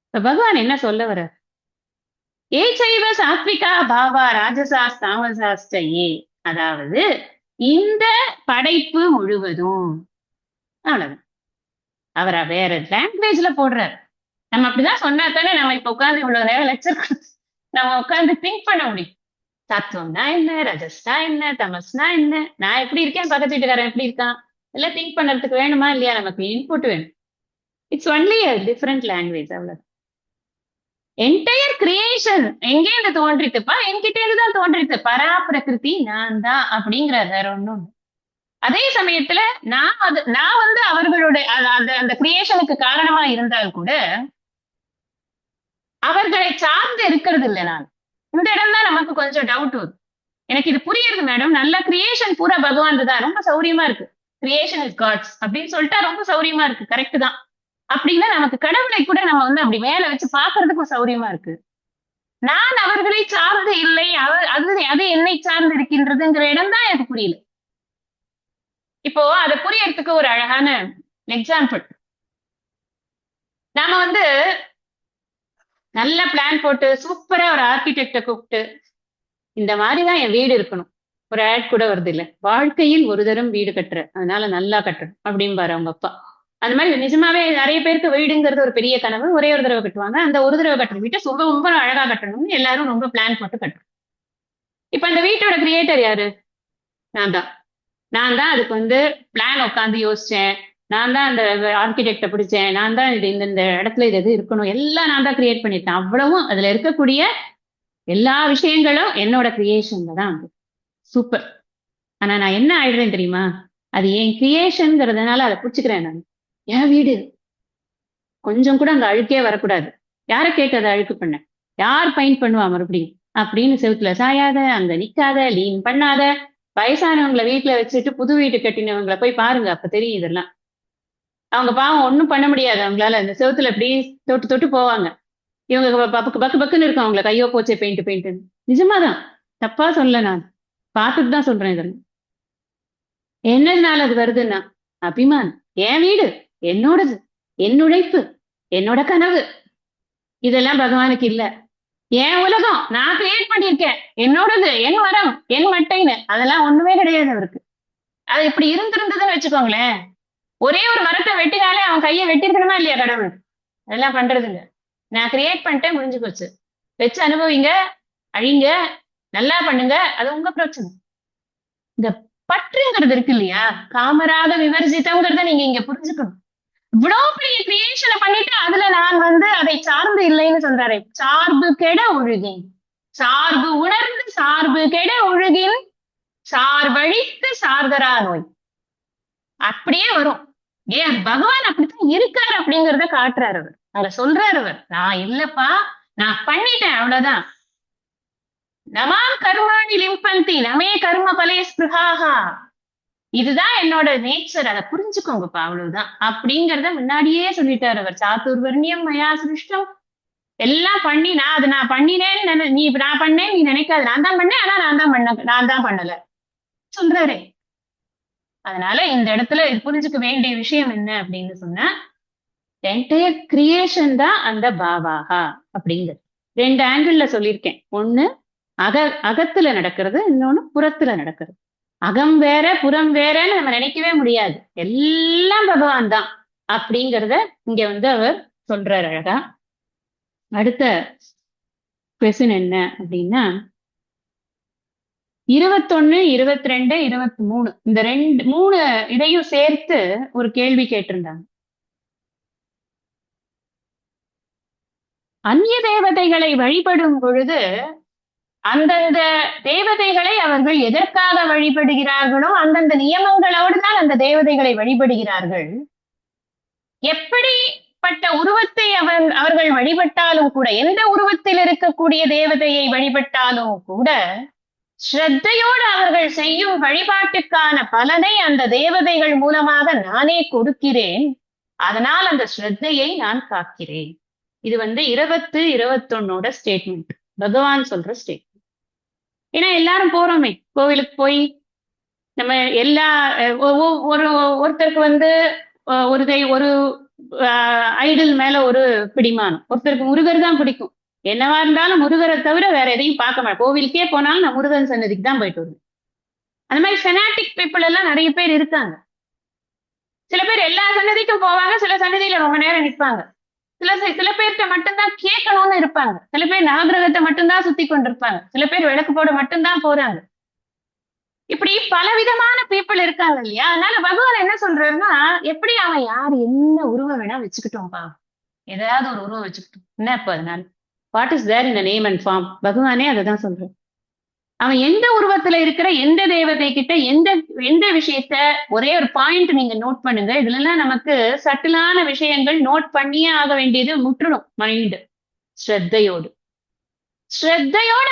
இப்ப பகவான் என்ன சொல்ல வர, ஏச்சைவ சாத்விகா பாவா ராஜசாஸ் தாமசாஸ்டையே, அதாவது இந்த படைப்பு முழுவதும், அவ்வளவுதான். அவரை வேற லாங்குவேஜ்ல போடுறாரு. நம்ம அப்படிதான் சொன்னா தானே நம்ம இப்ப உட்கார்ந்து இவ்வளவு நேரம் லெக்சர் நம்ம உட்கார்ந்து திங்க் பண்ண முடியும். தத்துவம்னா என்ன, ரஜஸ்னா என்ன, தமஸ்னா என்ன, நான் எப்படி இருக்கேன், பக்கத்து வீட்டுக்காரன் எப்படி இருக்கான், எல்லாம் திங்க் பண்றதுக்கு வேணுமா இல்லையா? நமக்கு இன்புட் வேணும். It's only a different language, அவ்வளவு. என்டையர் கிரியேஷன் எங்கேருந்து தோன்றித்துப்பா? என்கிட்ட இருந்துதான் தோன்றித்து. பரா பிரகிருதி நான் தான் அப்படிங்கிறார், வேற ஒண்ணும். அதே சமயத்துல நான் வந்து அவர்களுடைய அந்த கிரியேஷனுக்கு காரணமா இருந்தால் கூட அவர்களை சார்ந்து இருக்கிறது இல்லை நான். இந்த இடம் தான் நமக்கு கொஞ்சம் டவுட் வருது. எனக்கு இது புரியுது மேடம், நல்ல கிரியேஷன் பூரா பகவான் தான், ரொம்ப சௌரியமா இருக்கு. கிரியேஷன் இஸ் காட்ஸ் அப்படின்னு சொல்லிட்டா ரொம்ப சௌரியமா இருக்கு, கரெக்ட் தான். அப்படின்னா நமக்கு கடவுளை கூட நம்ம வந்து அப்படி மேல வச்சு பாக்குறதுக்கும் சௌரியமா இருக்கு. நான் அவர்களை சார்ந்து இல்லை, அது என்னை சார்ந்து இருக்கின்றதுங்கிற இடம் தான் எனக்கு புரியல. இப்போ அதை புரியறதுக்கு ஒரு அழகான எக்ஸாம்பிள். நாம வந்து நல்ல பிளான் போட்டு சூப்பரா ஒரு ஆர்கிடெக்ட கூப்பிட்டு இந்த மாதிரிதான் என் வீடு இருக்கணும், ஒரு ஆட் கூட வருது இல்ல, வாழ்க்கையில் ஒரு தரம் வீடு கட்டுற, அதனால நல்லா கட்டணும் அப்படின்பாரு அவங்க அப்பா. அந்த மாதிரி நிஜமாவே நிறைய பேருக்கு வீடுங்கிறது ஒரு பெரிய கனவு. ஒரே ஒரு தடவை கட்டுவாங்க. அந்த ஒரு தடவை கட்டுற வீட்டை ரொம்ப ரொம்ப அழகா கட்டணும்னு எல்லாரும் ரொம்ப பிளான் போட்டு கட்டணும். இப்ப அந்த வீட்டோட கிரியேட்டர் யாரு? நான் தான். நான் தான் அதுக்கு வந்து பிளான் உட்காந்து யோசிச்சேன். நான் தான் அந்த ஆர்கிடெக்ட பிடிச்சேன். நான் தான் இது இந்த இடத்துல இது எது இருக்கணும் எல்லாம் நான் தான் கிரியேட் பண்ணிட்டேன். அவ்வளவும் அதுல இருக்கக்கூடிய எல்லா விஷயங்களும் என்னோட கிரியேஷன்ல தான். சூப்பர். ஆனா நான் என்ன ஆயிடுறேன் தெரியுமா? அது என் கிரியேஷன்ங்கிறதுனால அதை பிடிச்சுக்கிறேன் நான். என் வீடு கொஞ்சம் கூட அங்க அழுக்கே வரக்கூடாது. யாரை கேட்டு அதை அழுக்கு பண்ண? யார் பெயிண்ட் பண்ணுவா மறுபடியும் அப்படின்னு செவுத்துல சாயாத, அங்க நிக்காத, லீன் பண்ணாத. வயசானவங்களை வீட்டுல வச்சுட்டு புது வீட்டு கட்டினவங்களை போய் பாருங்க, அப்ப தெரியும் இதெல்லாம். அவங்க பாவம் ஒண்ணும் பண்ண முடியாது அவங்களால. அந்த செவுத்துல எப்படி தொட்டு தொட்டு போவாங்க. இவங்க பக்கு பக்குன்னு இருக்கும் அவங்களை, கையோ போச்சே பெயிண்ட் பெயிண்ட். நிஜமாதான், தப்பா சொல்ல, நான் பார்த்துட்டு தான் சொல்றேன். இதெல்லாம் என்னதுனால அது வருதுன்னா அபிமான். என் வீடு என்னோடது, என் உழைப்பு, என்னோட கனவு, இதெல்லாம் பகவானுக்கு இல்ல. என் உலகம் நான் கிரியேட் பண்ணியிருக்கேன், என்னோடது, என் மரம், என் மட்டைன்னு, அதெல்லாம் ஒண்ணுமே கிடையாது அவருக்கு. அது இப்படி இருந்திருந்ததுன்னு வச்சுக்கோங்களேன், ஒரே ஒரு மரத்தை வெட்டினாலே அவன் கையை வெட்டிருக்கணுமா இல்லையா கடவுள்? அதெல்லாம் பண்றது இல்ல. நான் கிரியேட் பண்ணிட்டேன், முடிஞ்சு போச்சு. வச்சு அனுபவிங்க, அழிங்க, நல்லா பண்ணுங்க, அது உங்க பிரச்சனை. இந்த பற்றுங்கிறது இருக்கு இல்லையா, காமராக விவர்ஜிதம்ங்கிறத நீங்க இங்க புரிஞ்சுக்கணும். இவ்வளவு பெரிய கிரியேஷனை பண்ணிட்டு அதுல நான் வந்து அதை சார்ந்து இல்லைன்னு சொல்றாரு. சார்பு கெட ஒழுகின், சார்பு உணர்ந்து சார்பு கெட ஒழுகின், சார்பழித்து சார்தரா நோய். அப்படியே வரும். ஏன் பகவான் அப்படித்தான் இருக்காரு அப்படிங்கிறத காட்டுறாரு அவர். அங்க சொல்றாரு அவர், நான் இல்லப்பா, நான் பண்ணிட்டேன், அவ்வளவுதான். நமாம் கர்மாணி லிம்பந்தி நமே கர்ம பலே ஸ்பிருஹாஹா. இதுதான் என்னோட நேச்சர், அதை புரிஞ்சுக்கோங்கப்பா, அவ்வளவுதான் அப்படிங்கறத முன்னாடியே சொல்லிட்டாரு அவர். சாத்துர்வர்ணியம் மயா சிருஷ்டம். எல்லாம் பண்ணி நான் பண்ணினேன்னு நீ நான் பண்ணேன் நீ நினைக்காது. நான் தான் பண்ணேன், ஆனா நான் தான் பண்ணல சொல்றாரு. அதனால இந்த இடத்துல இது புரிஞ்சுக்க வேண்டிய விஷயம் என்ன அப்படின்னு சொன்னா, என்டையர் கிரியேஷன் தான் அந்த பாவாகா அப்படிங்கிறது. 2 ஆங்கிள் சொல்லியிருக்கேன். ஒண்ணு அகத்துல நடக்கிறது, இன்னொன்னு புறத்துல நடக்கிறது. அகம் வேற புறம் வேறன்னு நம்ம நினைக்கவே முடியாது, எல்லாம் பகவான் தான் அப்படிங்கிறத இங்க வந்து அவர் சொல்றாரு அழகா. அடுத்த கொஸ்டின் என்ன அப்படின்னா, 21, 22, 23 இந்த 3 இதையும் சேர்த்து ஒரு கேள்வி கேட்டிருந்தாங்க. அந்நிய தேவதைகளை வழிபடும் பொழுது அந்தந்த தேவதைகளை அவர்கள் எதற்காக வழிபடுகிறார்களோ அந்தந்த நியமங்களோடு தான் அந்த தேவதைகளை வழிபடுகிறார்கள். எப்படிப்பட்ட உருவத்தை அவர்கள் வழிபட்டாலும் கூட, எந்த உருவத்தில் இருக்கக்கூடிய தேவதையை வழிபட்டாலும் கூட, ஸ்ரத்தையோடு அவர்கள் செய்யும் வழிபாட்டுக்கான பலனை அந்த தேவதைகள் மூலமாக நானே கொடுக்கிறேன். அதனால் அந்த ஸ்ரத்தையை நான் காக்கிறேன். இது 20, 21 ஸ்டேட்மெண்ட், பகவான் சொல்ற ஸ்டேட்மெண்ட். ஏன்னா எல்லாரும் போறோமே கோவிலுக்கு போய் நம்ம எல்லா ஒருத்தருக்கு ஒரு ஐடல் மேல ஒரு பிடிமானம், ஒருத்தருக்கு முருகர் தான் பிடிக்கும். என்னவா இருந்தாலும் முருகரை தவிர வேற எதையும் பார்க்க மாட்டேன். கோவிலுக்கே போனாலும் நான் முருகன் சன்னதிக்கு தான் போயிட்டு வருவேன். அந்த மாதிரி ஃபெனாட்டிக் பீப்புள் எல்லாம் நிறைய பேர் இருக்காங்க. சில பேர் எல்லா சன்னதிக்கும் போவாங்க, சில சன்னதியில ரொம்ப நேரம் நிற்பாங்க. சில பேர்கிட்ட மட்டும்தான் கேட்கணும்னு இருப்பாங்க. சில பேர் நவகிரகத்தை மட்டும்தான் சுத்தி கொண்டிருப்பாங்க. சில பேர் விளக்கு போட மட்டும்தான் போறாங்க. இப்படி பலவிதமான பீப்புள் இருக்காங்க இல்லையா? அதனால பகவான் என்ன சொல்றாருன்னா, எப்படி அவன் யார் என்ன உருவம் வேணா வச்சுக்கிட்டோம்ப்பா, ஏதாவது ஒரு உருவம் வச்சுக்கிட்டோம், என்ன இப்ப அதனால what is there in name and form. பகவானே அதை தான் சொல்றான். அவன் எந்த உருவத்துல இருக்கிற எந்த தேவதை கிட்ட எந்த விஷயத்த, ஒரே ஒரு பாயிண்ட் நீங்க நோட் பண்ணுங்க. இதுல எல்லாம் நமக்கு சட்டிலான விஷயங்கள் நோட் பண்ணியே ஆக வேண்டியது முற்றிலும் மைண்ட். ஸ்ரத்தையோடு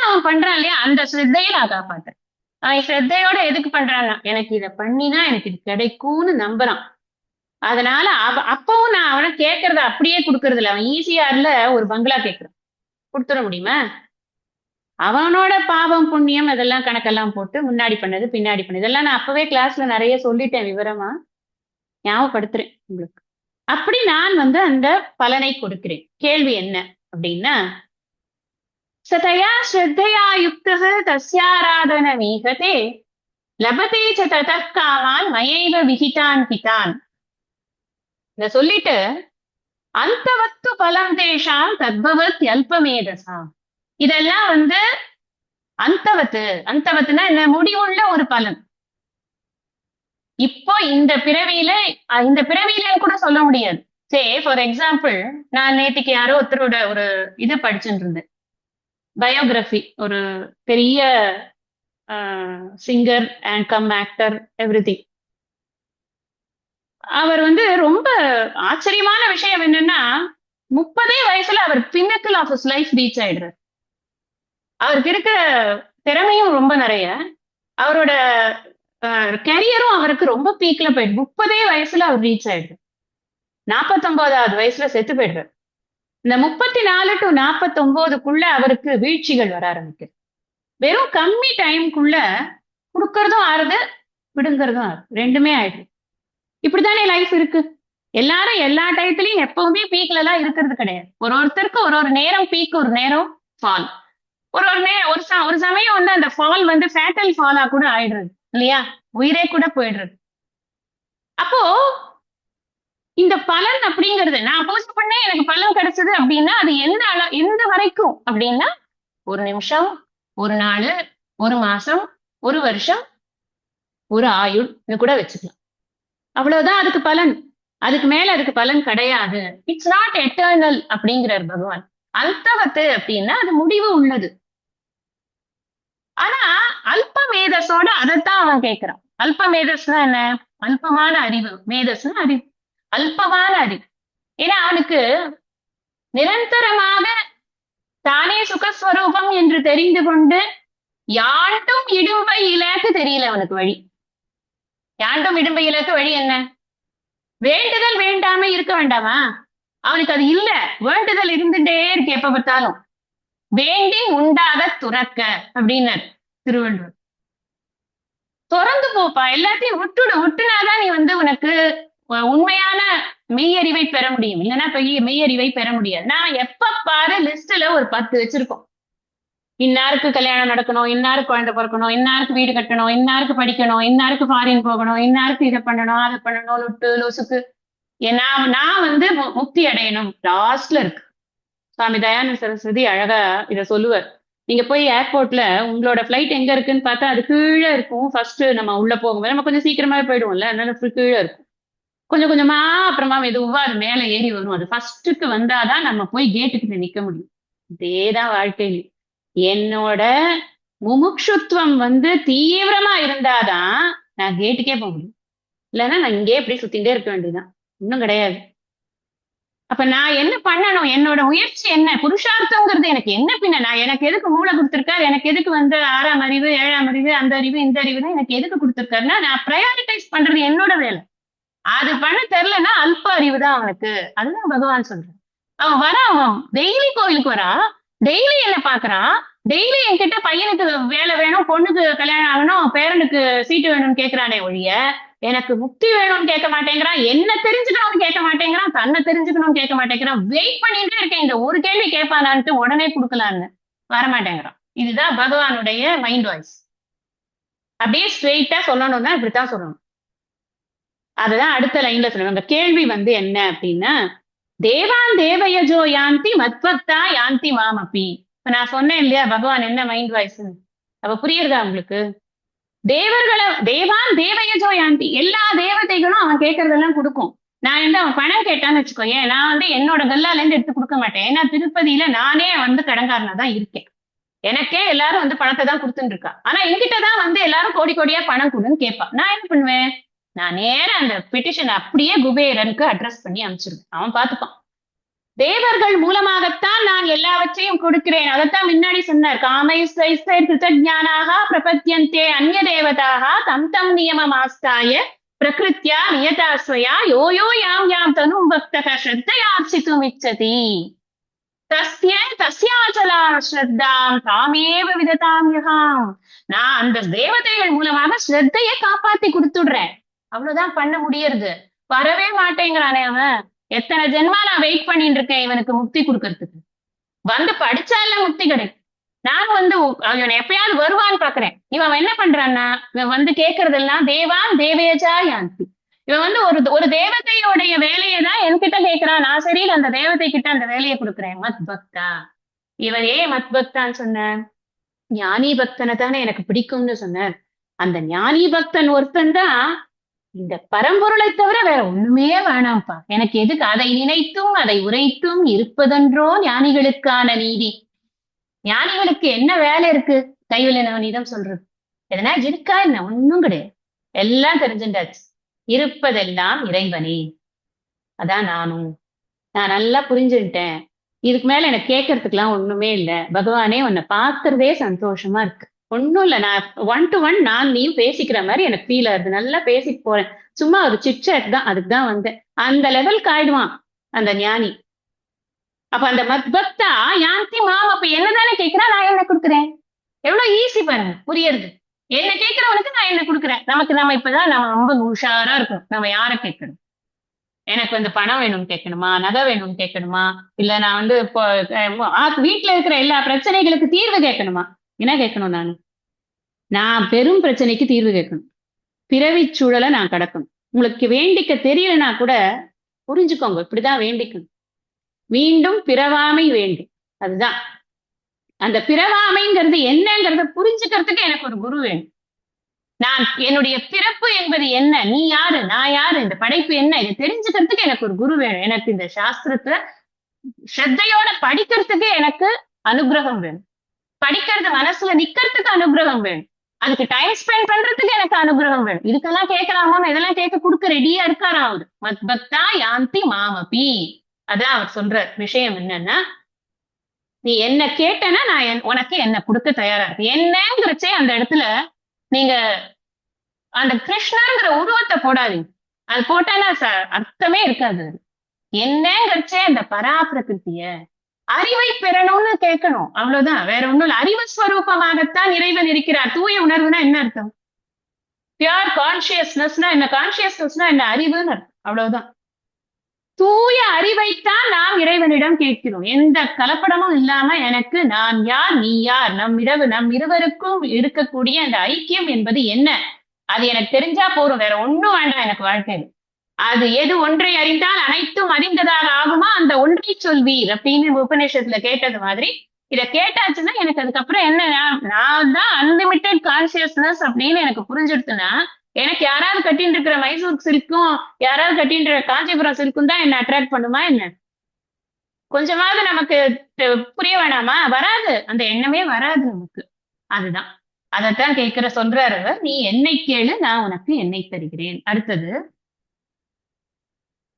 அவன் பண்றான் இல்லையா, அந்த ஸ்ரத்தையை நான் காப்பாற்றேன். அவன் ஸ்ரத்தையோட எதுக்கு பண்றான்னா, எனக்கு இதை பண்ணினா எனக்கு இது கிடைக்கும்னு நம்புறான். அதனால அப்பவும் நான் அவனை கேட்கறத அப்படியே கொடுக்கறது இல்லை. அவன் ஈஸியார்ல ஒரு பங்களா கேட்கறான், கொடுத்துட முடியுமா? அவனோட பாவம் புண்ணியம் அதெல்லாம் கணக்கெல்லாம் போட்டு முன்னாடி பண்ணது பின்னாடி பண்ணது இதெல்லாம் நான் அப்பவே கிளாஸ்ல நிறைய சொல்லிட்டேன், விவரமா ஞாபகப்படுத்துறேன் உங்களுக்கு. அப்படி நான் அந்த பலனை கொடுக்கிறேன். கேள்வி என்ன அப்படின்னா, சதயா ஸ்ரத்தையா யுக்தः தஸ்யாராதன மீகதே லபதே ச ததः காமான் மயைவ விஹிதான் பிதான். இத சொல்லிட்டு அந்தவத்து பலம் தேஷாம் தத்பவத் அல்பமேதசா. இதெல்லாம் அந்தவத்துனா என்ன, முடிவுள்ள ஒரு பலன். இப்போ இந்த பிறவியிலன்னு கூட சொல்ல முடியாது. சே ஃபார் எக்ஸாம்பிள், நான் நேற்றுக்கு யாரோ ஒருத்தரோட ஒரு இது படிச்சுட்டு இருந்தேன், பயோகிராஃபி. ஒரு பெரிய singer and cum actor everything. அவர் ரொம்ப ஆச்சரியமான விஷயம் என்னன்னா, 30 வயசுல அவர் pinnacle of his life reach ஆயிடுறார். அவருக்கு இருக்கிற திறமையும் ரொம்ப நிறைய, அவரோட கரியரும் அவருக்கு ரொம்ப பீக்ல போயிடுது. 30 வயசுல அவர் ரீச் ஆயிடுது. 49வது வயசுல செத்து போயிடுறாரு. இந்த 34 to 49க்குள்ள அவருக்கு வீழ்ச்சிகள் வர ஆரம்பிக்குது. வெறும் கம்மி டைம்குள்ள கொடுக்கறதும் ஆறுது, விடுங்கிறதும் ஆறுது, ரெண்டுமே ஆயிடுது. இப்படித்தானே லைஃப் இருக்கு. எல்லாரும் எல்லா டயத்துலயும் எப்பவுமே பீக்ல எல்லாம் இருக்கிறது கிடையாது. ஒருத்தருக்கு ஒரு நேரம் பீக், ஒரு நேரம் ஃபால். ஒரு சமயம் அந்த ஃபால் ஃபேட்டல் ஃபாலா கூட ஆயிடுறது இல்லையா, உயிரே கூட போயிடுறது. அப்போ இந்த பலன் அப்படிங்கிறது, நான் போஸ்ட் பண்ண எனக்கு பலன் கிடைச்சது அப்படின்னா அது எந்த வரைக்கும் அப்படின்னா, ஒரு நிமிஷம், ஒரு நாள், ஒரு மாசம், ஒரு வருஷம், ஒரு ஆயுள் கூட வச்சுக்கலாம். அவ்வளவுதான் அதுக்கு பலன். அதுக்கு மேல அதுக்கு பலன் கிடையாது. இட்ஸ் நாட் எட்டர்னல் அப்படிங்கிறார் பகவான். அந்தவத்து அப்படின்னா அது முடிவு உள்ளது. ஆனா அல்ப மேதஸோட அதைத்தான் அவன் கேட்கிறான். அல்ப மேதஸ்னா என்ன? அல்பமான அறிவு. மேதஸ்னா அறிவு, அல்பமான அறிவு. ஏன்னா அவனுக்கு நிரந்தரமாக தானே சுகஸ்வரூபம் என்று தெரிந்து கொண்டு யாண்டும் இடும்பை இலக்கு தெரியல அவனுக்கு வழி. யாண்டும் இடும்பை இலக்கு வழி என்ன? வேண்டுதல் வேண்டாம இருக்க வேண்டாமா? அவனுக்கு அது இல்ல. வேண்டுதல் இருந்துட்டே இருக்கு எப்ப பார்த்தாலும். வேண்டி உண்டாக துறக்க அப்படின்னு திருவள்ளுவர். திறந்து போப்பா, எல்லாத்தையும் விட்டுனாதான் நீ உனக்கு உண்மையான மெய்யறிவை பெற முடியும். இல்லைன்னா மெய்யறிவை பெற முடியாது. நான் எப்ப பாரு லிஸ்ட்ல ஒரு 10 வச்சிருக்கோம். இன்னாருக்கு கல்யாணம் நடக்கணும், இன்னாருக்கு குழந்தை பிறக்கணும், இன்னாருக்கு வீடு கட்டணும், இன்னாருக்கு படிக்கணும், இன்னாருக்கு ஃபாரின் போகணும், இன்னாருக்கு இதை பண்ணணும், அதை பண்ணணும், லொசுக்கு. நான் முக்தி அடையணும் லாஸ்ட்ல இருக்கு. சுவாமி தயானந்த சரஸ்வதி அழகா இத சொல்லுவார். நீங்க போய் ஏர்போர்ட்ல உங்களோட ஃபிளைட் எங்க இருக்குன்னு பார்த்தா அது கீழே இருக்கும். ஃபர்ஸ்ட் நம்ம உள்ள போகும்போது நம்ம கொஞ்சம் சீக்கிரமாவே போயிடுவோம்ல, அதனால கீழே இருக்கும். கொஞ்சம் கொஞ்சமா அப்புறமா மெதுவா அது மேல ஏறி வரும். அது ஃபர்ஸ்ட்டுக்கு வந்தாதான் நம்ம போய் கேட்டுக்கிட்ட நிக்க முடியும். இதேதான் வாழ்க்கையில. என்னோட முமுட்சுத்துவம் வந்து தீவிரமா இருந்தாதான் நான் கேட்டுக்கே போக முடியும். இல்லைன்னா நான் இங்கேயே இப்படி சுத்திட்டே இருக்க வேண்டியதுதான். இன்னும் கிடையாது. அப்ப நான் என்ன பண்ணணும்? என்னோட முயற்சி என்ன? புருஷார்த்தம்ங்கிறது எனக்கு என்ன பின்ன? நான் எனக்கு எதுக்கு மூளை கொடுத்திருக்காரு? எனக்கு எதுக்கு வந்து 6ஆம் அறிவு, 7ஆம் அறிவு, அந்த அறிவு, இந்த அறிவுன்னு எனக்கு எதுக்கு கொடுத்திருக்காருன்னா, நான் ப்ரையாரிட்டைஸ் பண்றது என்னோட வேலை. அது பண்ண தெரியலன்னா அல்ப அறிவு தான் அவனுக்கு. அதுதான் பகவான் சொல்றான். அவன் வரான், அவன் டெய்லி கோயிலுக்கு வரான், டெய்லி என்ன பாக்குறான், டெய்லி என்கிட்ட பையனுக்கு வேலை வேணும், பொண்ணுக்கு கல்யாணம் ஆகணும், பேரனுக்கு சீட்டு வேணும்னு கேட்கிறானே ஒழிய எனக்கு முக்தி வேணும்னு கேட்க மாட்டேங்கிறான், என்ன தெரிஞ்சுக்கணும்னு கேட்க மாட்டேங்கிறான், தன்னை தெரிஞ்சுக்கணும்னு கேட்க மாட்டேங்கிறான். வெயிட் பண்ணிட்டே இருக்கேன் இந்த ஒரு கேள்வி கேட்பானான்ட்டு உடனே கொடுக்கலான்னு வரமாட்டேங்கிறான். இதுதான் பகவானுடைய மைண்ட் வாய்ஸ். அப்படியே ஸ்ட்ரெயிட்டா சொல்லணும்னா இப்படித்தான் சொல்லணும். அதுதான் அடுத்த லைன்ல சொல்லணும். அந்த கேள்வி வந்து என்ன அப்படின்னா, தேவான் தேவயஜோ யாந்தி மத்வக்தா யாந்தி மாமப்பி. இப்ப நான் சொன்னேன் இல்லையா பகவான் என்ன மைண்ட் வாய்ஸ். அப்ப புரியுறதா உங்களுக்கு? தேவர்களை தேவான் தேவயஜோ யாந்தி, எல்லா தேவதைகளும் அவன் கேட்கறதெல்லாம் கொடுக்கும். நான் வந்து அவன் பணம் கேட்டான்னு வச்சுக்கோ, ஏன் நான் வந்து என்னோட கல்லால இருந்து எடுத்து கொடுக்க மாட்டேன். ஏன்னா திருப்பதியில நானே வந்து கடன்காரனா தான் இருக்கேன். எனக்கே எல்லாரும் வந்து பணத்தை தான் கொடுத்துட்டு இருக்கா. ஆனா என்கிட்டதான் வந்து எல்லாரும் கோடி கோடியா பணம் கொடுன்னு கேட்பா. நான் என்ன பண்ணுவேன்? நான் நேரா அந்த பெட்டிஷன் அப்படியே குபேரனுக்கு அட்ரஸ் பண்ணி அனுப்பிச்சிருவேன். அவன் பார்த்துப்பான். தேவர்கள் மூலமாகத்தான் நான் எல்லாவற்றையும் கொடுக்கிறேன். அதைத்தான் முன்னாடி சொன்னார். காமை கிருத்தஜானாக பிரபத்யந்தே அந்நிய தேவதாக தம் தம் நியமமாஸ்தாய பிரகிருத்யா நியதாஸ்வயா யோ யோ யாம் யாம் தனும் பக்தக ஸ்ரத்தையார்ச்சித்தும் இச்சதி தஸ்ய தஸ்யாச்சலா ஸ்ரத்தாம் தாமேவ விததாம் யகாம். நான் அந்த தேவதைகள் மூலமாக ஸ்ரத்தையை காப்பாத்தி கொடுத்துடுறேன். அவ்வளவுதான் பண்ண முடியறது. வரவே மாட்டேங்கிறானே அவன். எத்தனை ஜென்மா நான் வெயிட் பண்ணிட்டு இருக்கேன் இவனுக்கு முக்தி கொடுக்கறதுக்கு. வந்து படிச்சால முக்தி கிடைக்கும். நான் வந்து அவன் எப்பயாவது வருவான்னு பாக்குறேன். இவன் என்ன பண்றான்னா, இவன் வந்து கேட்கறதெல்லாம் தேவான் தேவேஜா யாந்தி. இவன் வந்து ஒரு தேவதையோடைய வேலையை தான் என்கிட்ட கேட்கிறான். நான் சரி அந்த தேவதை கிட்ட அந்த வேலையை கொடுக்குறேன். மத் பக்தா. இவர் ஏன் மத் பக்தான்னு சொன்ன? ஞானி பக்தனை தானே எனக்கு பிடிக்கும்னு சொன்னார். அந்த ஞானி பக்தன் ஒருத்தன் தான் இந்த பரம்பொருளை தவிர வேற ஒண்ணுமே வேணாம்ப்பா. எனக்கு எதுக்கு அதை நினைத்தும் அதை உரைத்தும் இருப்பதென்றோ ஞானிகளுக்கான நீதி. ஞானிகளுக்கு என்ன வேலை இருக்கு? கைவில நவநீதம் சொல்றது எதனா இருக்கா என்ன? ஒண்ணும் கிடையாது. எல்லாம் தெரிஞ்சுட்டாச்சு. இருப்பதெல்லாம் இறைவனே. அதான் நான் நல்லா புரிஞ்சுட்டேன். இதுக்கு மேல எனக்கு கேட்கறதுக்குலாம் ஒண்ணுமே இல்லை. பகவானே உன்னை பார்க்கறதே சந்தோஷமா இருக்கு. ஒண்ணும் இல்ல, நான் 1 to 1 நான் நீ பேசிக்கிற மாதிரி எனக்கு ஃபீல் ஆகுது. நல்லா பேசிட்டு போறேன். சும்மா ஒரு சிட்சாட் தான், அதுக்கு தான் வந்தேன். அந்த லெவலுக்கு ஆயிடுவான் அந்த ஞானி. அப்ப அந்த மத்பக்தா யாந்தி மாம். அப்ப என்னதானே கேட்கிறா, நான் என்ன கொடுக்குறேன். எவ்வளவு ஈஸி பாருங்க, புரியுறது. என்ன கேட்கிறவனுக்கு நான் என்ன கொடுக்குறேன். நம்ம இப்பதான் நம்ம ரொம்ப உஷாரா இருக்கணும். நம்ம யார கேட்கணும்? எனக்கு வந்து பணம் வேணும்னு கேட்கணுமா, நகை வேணும்னு கேட்கணுமா, இல்ல நான் வந்து இப்போ வீட்டுல இருக்கிற எல்லா பிரச்சனைகளுக்கு தீர்வு கேட்கணுமா? என்ன கேட்கணும்? நான் பெரும் பிரச்சனைக்கு தீர்வு கேட்கணும். பிறவி சூழலை நான் கடக்கணும். உங்களுக்கு வேண்டிக்க தெரியலனா கூட புரிஞ்சுக்கோங்க, இப்படிதான் வேண்டிக்கணும். மீண்டும் பிறவாமை வேண்டும். அதுதான் அந்த பிறவாமைங்கிறது என்னங்கிறத புரிஞ்சுக்கிறதுக்கு எனக்கு ஒரு குரு வேணும். நான் என்னுடைய பிறப்பு என்பது என்ன, நீ யாரு, நான் யாரு, இந்த படைப்பு என்ன, இதை தெரிஞ்சுக்கிறதுக்கு எனக்கு ஒரு குரு வேணும். எனக்கு இந்த சாஸ்திரத்தை ஸ்ரத்தையோட படிக்கிறதுக்கு எனக்கு அனுகிரகம் வேணும். படிக்கிறது மனசுல நிக்கிறதுக்கு அனுகிரகம் வேணும். அதுக்கு டைம் ஸ்பெண்ட் பண்றதுக்கு எனக்கு அனுகிரகம் வேணும். இதுக்கெல்லாம் கேட்கலாமோன்னு இதெல்லாம் கேட்க கொடுக்க ரெடியா இருக்காரா அவரு. மத்பக்தா யாந்தி மாமபி. அதான் அவர் சொல்ற விஷயம் என்னன்னா, நீ என்ன கேட்டனா நான் உனக்கு என்ன கொடுக்க தயாரா இருக்கு. என்னங்கிறச்சே அந்த இடத்துல நீங்க அந்த கிருஷ்ணங்கிற உருவத்தை போடாதீங்க. அது போட்டானா அர்த்தமே இருக்காது. என்னங்கிறச்சே அந்த பராபிரகிருத்திய அறிவை பெறணும்னு கேட்கணும். அவ்வளவுதான், வேற ஒண்ணும் இல்ல. அறிவு ஸ்வரூபமாகத்தான் இறைவன் இருக்கிறார். தூய உணர்வுனா என்ன அர்த்தம்? பியூர் கான்சியஸ்னஸ்னா என்ன? கான்சியஸ்னஸ்னா என்ன? அறிவுன்னு அர்த்தம். அவ்வளவுதான். தூய அறிவைத்தான் நாம் இறைவனிடம் கேட்கிறோம். எந்த கலப்படமும் இல்லாம எனக்கு நான் யார், நீ யார், நம் இருவருக்கும் இருக்கக்கூடிய அந்த ஐக்கியம் என்பது என்ன, அது எனக்கு தெரிஞ்சா போறோம். வேற ஒண்ணும் வேண்டாம் எனக்கு வாழ்க்கையில். அது எது ஒன்றை அறிந்தால் அனைத்தும் அறிந்ததாக ஆகுமா, அந்த ஒன்றை சொல்வீர் அப்படின்னு உபநிஷத்துல கேட்டது மாதிரி இத கேட்டாச்சுன்னா எனக்கு அதுக்கப்புறம் என்ன, நான் தான் அன்லிமிட்டெட் கான்சியஸ்னஸ் அப்படின்னு எனக்கு புரிஞ்சிடுச்சுன்னா, எனக்கு யாராவது கட்டிட்டு இருக்கிற மைசூர் சில்க்கும் யாராவது கட்டிட்டு இருக்கிற காஞ்சிபுரம் சில்க்கும் தான் என்ன அட்ராக்ட் பண்ணுமா என்ன? கொஞ்சமாவது நமக்கு புரிய வேணாமா? வராது, அந்த எண்ணமே வராது நமக்கு. அதுதான், அதைத்தான் சொல்றாரு அவர். நீ என்னை கேளு, நான் உனக்கு என்னை தருகிறேன். அடுத்தது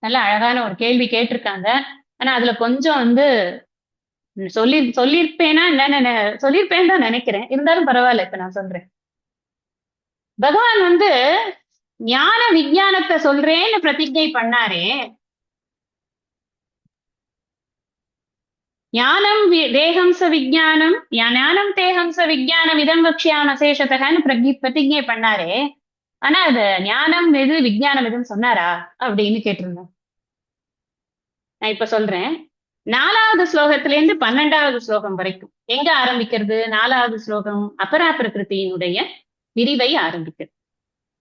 நல்ல அழகான ஒரு கேள்வி கேட்டிருக்காங்க. ஆனா அதுல கொஞ்சம் சொல்லியிருப்பேனா என்ன, சொல்லியிருப்பேன்னு தான் நினைக்கிறேன். இருந்தாலும் பரவாயில்ல, இப்ப நான் சொல்றேன். பகவான் ஞான விஞ்ஞானத்தை சொல்றேன்னு பிரதிஜை பண்ணாரே, ஞானம் தேகம்ச விஜயானம், ஞானம் தேகம்ச விஜயானம் இதம் வக்ஷியாம அசேஷத்தகன்னு பிரதிஜை பண்ணாரே, ஆனா அது ஞானம் எது விஜயானம் எதுன்னு சொன்னாரா அப்படின்னு கேட்டிருந்தேன். நான் இப்ப சொல்றேன். 4வது ஸ்லோகத்துல இருந்து 12வது ஸ்லோகம் வரைக்கும் எங்க ஆரம்பிக்கிறது? 4வது ஸ்லோகம் அபரா பிரகிருதியினுடைய விரிவை ஆரம்பிக்கிறது.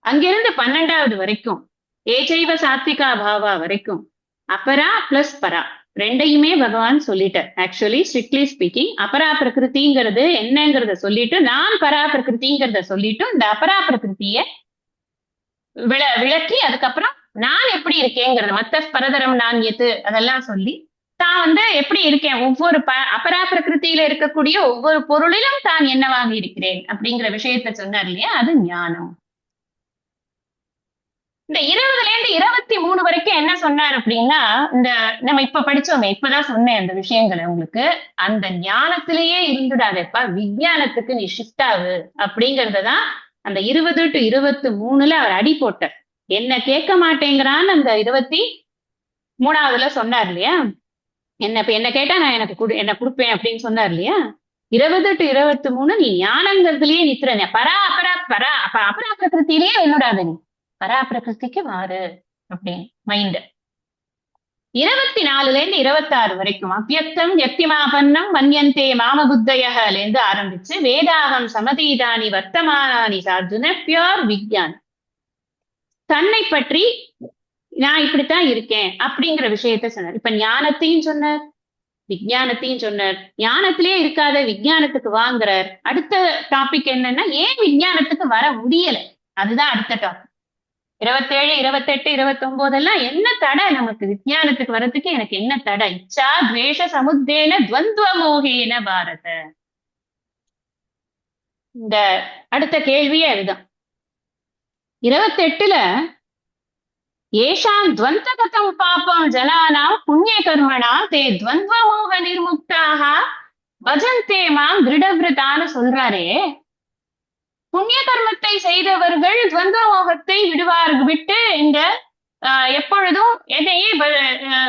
அங்கிருந்து 12வது வரைக்கும் ஏஜைவ சாத்விகா பாவா வரைக்கும் அபரா பிளஸ் பரா ரெண்டையுமே பகவான் சொல்லிட்டார். ஆக்சுவலி ஸ்ட்ரிக்ட்லி ஸ்பீக்கிங் அபரா பிரகிருதிங்கிறது என்னங்கிறத சொல்லிட்டு, நான் பரா பிரகிருதிங்கிறத சொல்லிட்டு, இந்த அபரா பிரகிருதிய விளக்கி அதுக்கப்புறம் நான் எப்படி இருக்கேங்கிறது, மத்த பரதரம் நான் எது அதெல்லாம் சொல்லி தான் எப்படி இருக்கேன், ஒவ்வொரு அபரா பிரகிருத்தியில இருக்கக்கூடிய ஒவ்வொரு பொருளிலும் தான் என்னவாக இருக்கிறேன் அப்படிங்கிற விஷயத்த சொன்னார் இல்லையா, அது ஞானம். இந்த 20ல இருந்து 23 வரைக்கும் என்ன சொன்னார் அப்படின்னா, இந்த நம்ம இப்ப படிச்சோமே, இப்பதான் சொன்னேன் அந்த விஷயங்களை உங்களுக்கு. அந்த ஞானத்திலேயே இருந்துடாதேப்பா, விஞ்ஞானத்துக்கு நீ ஷிஃப்ட் ஆகு அப்படிங்கறதான் அந்த 20 to 23ல அவர் அடி போட்டார். என்ன கேட்க மாட்டேங்கிறான்னு அந்த 23வதுல சொன்னார் இல்லையா, என்ன கேட்டா நான் என்ன கொடுப்பேன் அப்படின்னு சொன்னார் இல்லையா. 20 to 23 நீ ஞானங்கிறதுலயே நித்துற, அபரா பிரகிருத்திலேயே என்னடாத, நீ பரா பிரகிருதிக்கு மாறு அப்படின்னு மைண்ட். 24ல இருந்து 26 வரைக்கும் அவ்யக்தம் யக்திமாபன்னம் மன்யந்தே மாம புத்தயல இருந்து ஆரம்பிச்சு வேதாகம் சமதீதானி வர்த்தமானானி சார்ஜுன பியோர் விக்யான், தன்னை பற்றி நான் இப்படித்தான் இருக்கேன் அப்படிங்கிற விஷயத்த சொன்னார். இப்ப ஞானத்தையும் சொன்னார், விஞ்ஞானத்தையும் சொன்னார். ஞானத்திலேயே இருக்காத விஞ்ஞானத்துக்கு வாங்குறார். அடுத்த டாபிக் என்னன்னா, ஏன் விஞ்ஞானத்துக்கு வர முடியல, அதுதான் அடுத்த டாபிக். 27, 28, 29 எல்லாம் என்ன தடை நமக்கு விஞ்ஞானத்துக்கு வர்றதுக்கு? எனக்கு என்ன தடை? இச்சா துவேஷ சமுத்தேன துவந்துவ மோகேன பாரத. இந்த அடுத்த கேள்வியே அதுதான். 28ல ஏஷாம் துவந்தகதம் பாபம் ஜனானாம் புண்ணிய கர்மணா தே துவந்துவ மோக நிர்முக்தாக பஜந்தே மாம் திருடவிரதான்னு சொல்றாரே, புண்ணிய கர்மத்தை செய்தவர்கள் துவந்த மோகத்தை விட்டு இந்த எப்பொழுதும் எதையே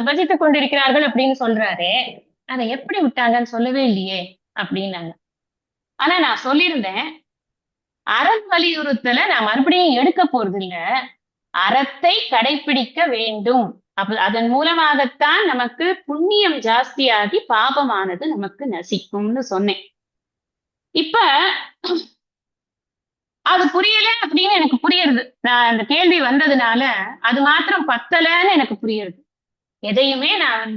பஜித்துக் கொண்டிருக்கிறார்கள் அப்படின்னு சொல்றாரே, அதை எப்படி விட்டாங்கன்னு சொல்லவே இல்லையே அப்படின்னாங்க. ஆனா நான் சொல்லியிருந்தேன், அறம் வலியுறுத்தல நான் மறுபடியும் எடுக்க போறது இல்ல, அறத்தை கடைபிடிக்க வேண்டும். அதன் மூலமாகத்தான் நமக்கு புண்ணியம் ஜாஸ்தியாகி பாபமானது நமக்கு நசிக்கும்னு சொன்னேன். இப்ப அது புரியல அப்படின்னு எனக்கு புரியுது. நான் அந்த கேள்வி வந்ததுனால அது மாத்திரம் பத்தலன்னு எனக்கு புரியுது. எதையுமே நான்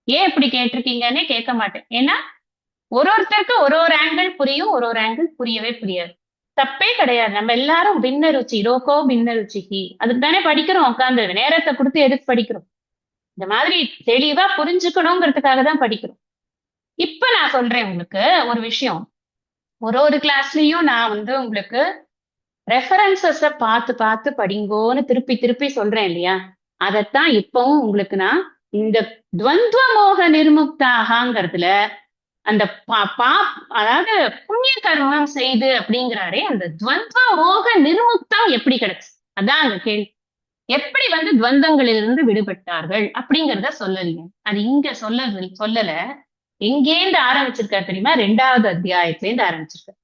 ஏன் இப்படி கேட்டிருக்கீங்கன்னே கேட்க மாட்டேன். ஏன்னா ஒருத்தருக்கு ஒரு ஆங்கிள் புரியும், ஒரு ஆங்கிள் புரியவே புரியாது. தப்பே கிடையாது. நம்ம எல்லாரும் பின்ன ருச்சி, ரோக்கோ பின்ன ருச்சிக்கு, அதுக்கு தானே படிக்கிறோம். உட்காந்து நேரத்தை கொடுத்து எதுக்கு படிக்கிறோம்? இந்த மாதிரி தெளிவா புரிஞ்சுக்கணுங்கிறதுக்காக தான் படிக்கிறோம். இப்ப நான் சொல்றேன் உங்களுக்கு ஒரு விஷயம். ஒரு கிளாஸ்லயும் நான் உங்களுக்கு ரெஃபரன்சஸ பார்த்து படிங்கோன்னு திருப்பி சொல்றேன் இல்லையா, அதத்தான் இப்பவும் உங்களுக்கு நான் இந்த துவந்துவ மோக நிர்முக்தாகங்கிறதுல அந்த அதாவது புண்ணிய கர்மம் செய்து அப்படிங்கிறாரே, அந்த துவந்துவ மோக நிர்முக்தம் எப்படி கிடைச்சு, அதான் அங்க கேள்வி. எப்படி துவந்தங்களிலிருந்து விடுபட்டார்கள் அப்படிங்கிறத சொல்லலைங்க. அது இங்க சொல்லல. எங்கேந்து ஆரம்பிச்சிருக்காரு தெரியுமா? 2வது அத்தியாயத்திலேருந்து ஆரம்பிச்சிருக்காரு.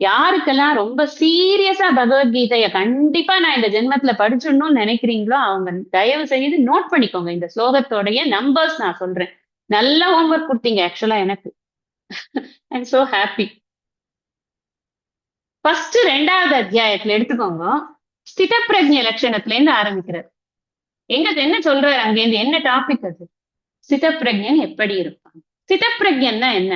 யாருக்கெல்லாம் ரொம்ப சீரியஸா பகவத்கீதைய கண்டிப்பா நான் இந்த ஜென்மத்துல படிச்சிடணும்னு நினைக்கிறீங்களோ அவங்க தயவு செய்து நோட் பண்ணிக்கோங்க. இந்த ஸ்லோகத்தோடைய நம்பர்ஸ் நான் சொல்றேன். நல்ல ஹோம்ஒர்க் கொடுத்தீங்க ஆக்சுவலா எனக்கு. I'm so happy. ஃபர்ஸ்ட் 2வது அத்தியாயத்துல எடுத்துக்கோங்க. ஸ்தித பிரஜ்ஞ லட்சணத்துல இருந்து ஆரம்பிக்கிறார். என்ன சொல்றாரு அங்கேருந்து, என்ன டாபிக் அது? ஸ்தித பிரஜ்ஞன் எப்படி இருப்பான்? ஸ்தித பிரஜ்ஞன்னா என்ன?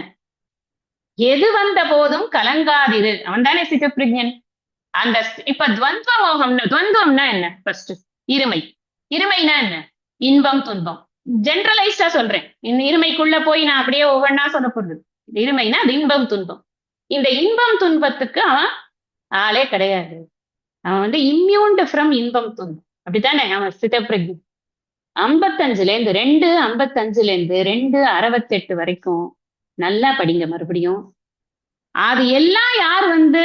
எது வந்த போதும் கலங்காதிரு. அவன் தானே சிதப்பிரஜன். அந்த இப்ப துவந்தம்னா என்ன? ஃபர்ஸ்ட் இருமை. இருமைனா என்ன? இன்பம் துன்பம். ஜென்ரலைஸ்டா சொல்றேன். இந்த இருமைக்குள்ள போய் நான் அப்படியே ஒவ்வொன்னா சொல்ல போறது. இருமைனா அது இன்பம் துன்பம். இந்த இன்பம் துன்பத்துக்கு அவன் ஆளே கிடையாது. அவன் வந்து இம்யூன்டு ஃப்ரம் இன்பம் துன்பம். அப்படித்தானே அவன் சிதப்பிரஜன். 55ல இருந்து 268 வரைக்கும் நல்லா படிங்க மறுபடியும். அது எல்லாம் யார் வந்து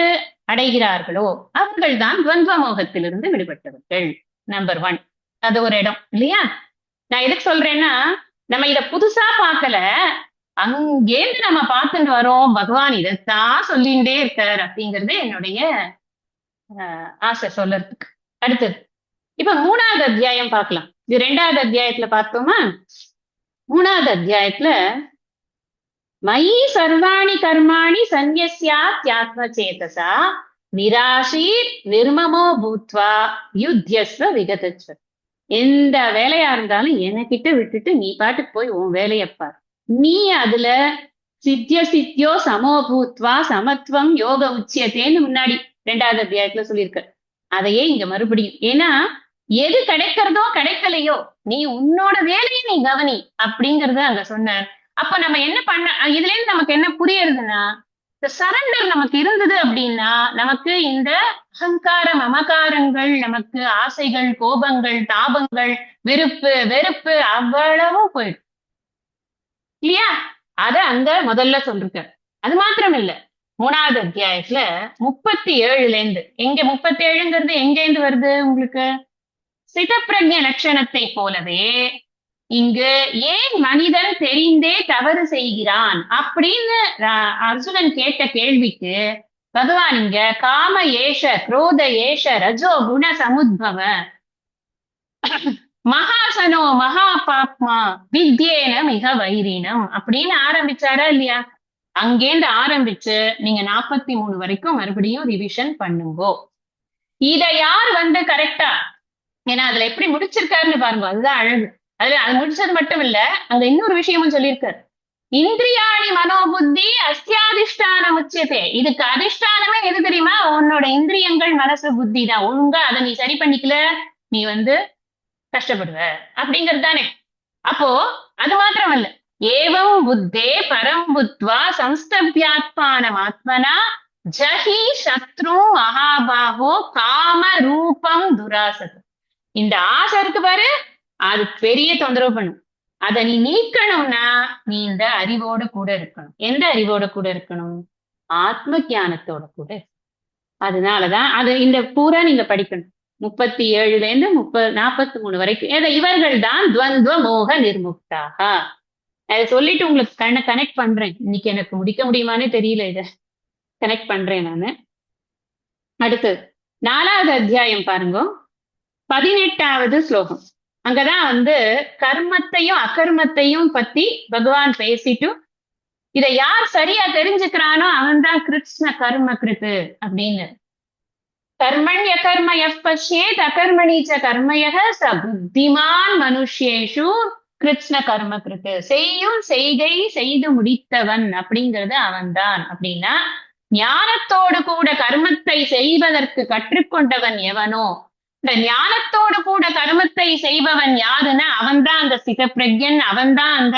அடைகிறார்களோ அவர்கள் தான் துவந்த மோகத்திலிருந்து விடுபட்டவர்கள். நம்பர் 1. அது ஒரு இடம் இல்லையா? நான் எதுக்கு சொல்றேன்னா, நம்ம இத புதுசா பார்க்கல, அங்கேருந்து நம்ம பார்த்துட்டு வரோம். பகவான் இதைத்தான் சொல்லிட்டே இருக்கார் அப்படிங்கிறது என்னுடைய ஆசை சொல்லறதுக்கு. அடுத்தது இப்ப 3வது அத்தியாயம் பார்க்கலாம். இது 2வது அத்தியாயத்துல பார்த்தோமா? 3வது அத்தியாயத்துல மயி சர்வாணி கர்மாணி சந்நியஸ்யாத்யாத்ம சேதசா நிராசீர் நிர்மமோ பூத்வா யுத்தியஸ்வ விகதச்ச. எந்த வேலையா இருந்தாலும் என்கிட்ட விட்டுட்டு நீ பாட்டுக்கு போய் உன் வேலையப்பார். நீ அதுல சித்தியோ சமோபூத்வா சமத்துவம் யோக உச்சியத்தேன்னு முன்னாடி 2வது அத்தியாயத்துல சொல்லியிருக்க. அதையே இங்க மறுபடியும். ஏன்னா எது கிடைக்கிறதோ கிடைக்கலையோ நீ உன்னோட வேலையை நீ கவனி அப்படிங்கறத அங்க சொன்னார். அப்ப நம்ம என்ன பண்ண, இதுல இருந்து நமக்கு என்ன புரியுறதுன்னா, இந்த சரண்டர் நமக்கு இருந்தது அப்படின்னா நமக்கு இந்த அகங்கார மமகாரங்கள், நமக்கு ஆசைகள், கோபங்கள், தாபங்கள், வெறுப்பு அவ்வளவும் போயிடும் இல்லையா? அத அங்க முதல்ல சொல்லிருக்க. அது மாத்திரம் இல்ல, 3வது அத்தியாயத்துல 37ல இருந்து எங்க 37ங்கிறது எங்க இருந்து வருது உங்களுக்கு? சிதப்பிரஜ்ஞ லட்சணத்தை போலவே இங்கு ஏன் மனிதன் தெரிந்தே தவறு செய்கிறான் அப்படின்னு அர்ஜுனன் கேட்ட கேள்விக்கு பகவான் இங்க காம ஏஷ குரோத ஏஷ ரஜோ குண சமுத்பவ மகாசனோ மகா பாப்மா வித்யேன மிக வைரினம் அப்படின்னு ஆரம்பிச்சாரா இல்லையா? அங்கேந்து ஆரம்பிச்சு நீங்க 43 வரைக்கும் மறுபடியும் ரிவிஷன் பண்ணுங்கோ. இத யார் வந்து கரெக்டா, ஏன்னா அதுல எப்படி முடிச்சிருக்காருன்னு பாருங்க, அதுதான் அழகு. அதுல அது முடிச்சது மட்டும் இல்ல, அங்க இன்னொரு விஷயமும் சொல்லியிருக்காரு. இந்திரியாணி மனோபுத்தி அஸ்தியாதிஷ்டானம் உச்சதே. இதுக்கு அதிஷ்டானமே எது தெரியுமா? உன்னோட இந்திரியங்கள் மனசு புத்தி தான். ஒழுங்கா அதை நீ சரி பண்ணிக்கல, நீ வந்து கஷ்டப்படுவ அப்படிங்கிறது தானே. அப்போ அது மாத்திரம் இல்ல, ஏவம் புத்தே பரம் புத்வா சம்ஸ்தபியாத்மானம் ஆத்மனா ஜஹி சத்ரு மகாபாகோ காம ரூபம் துராசது. இந்த ஆசை இருக்கு பாரு, அது பெரிய தொந்தரவு பண்ணும். அதை நீ நீக்கணும்னா நீ இந்த அறிவோட கூட இருக்கணும். எந்த அறிவோட கூட இருக்கணும்? ஆத்ம ஞானத்தோட கூட. அதனாலதான் அது இந்த பூரா நீங்க படிக்கணும். 37ல இருந்து 43 வரைக்கும். இவர்கள் தான் துவந்துவ மோக நிர்முக்தாக. அதை சொல்லிட்டு உங்களுக்கு கனெக்ட் பண்றேன். இன்னைக்கு எனக்கு முடிக்க முடியுமானே தெரியல, இத கனெக்ட் பண்றேன் நானு. அடுத்து 4வது அத்தியாயம் பாருங்க, 18வது ஸ்லோகம். அங்கதான் வந்து கர்மத்தையும் அகர்மத்தையும் பத்தி பகவான் பேசிட்டு, இதை யார் சரியா தெரிஞ்சுக்கிறானோ அவன் தான் கிருஷ்ண கர்ம கிருத்து அப்படின்னு. கர்மண்ய கர்ம பஷ்யேத் அகர்மணிச்ச கர்மயக ச புத்திமான் மனுஷேஷு கிருஷ்ண கர்ம கிருத்து. செய்யும் செய்கை செய்து முடித்தவன் அப்படிங்கிறது அவன்தான். அப்படின்னா ஞானத்தோடு கூட கர்மத்தை செய்வதற்கு கற்றுக்கொண்டவன் எவனோ, இந்த ஞானத்தோடு கூட கர்மத்தை செய்பவன் யாருன்னா அவன்தான் அந்த சிதப்பிரஜன். அவன்தான் அந்த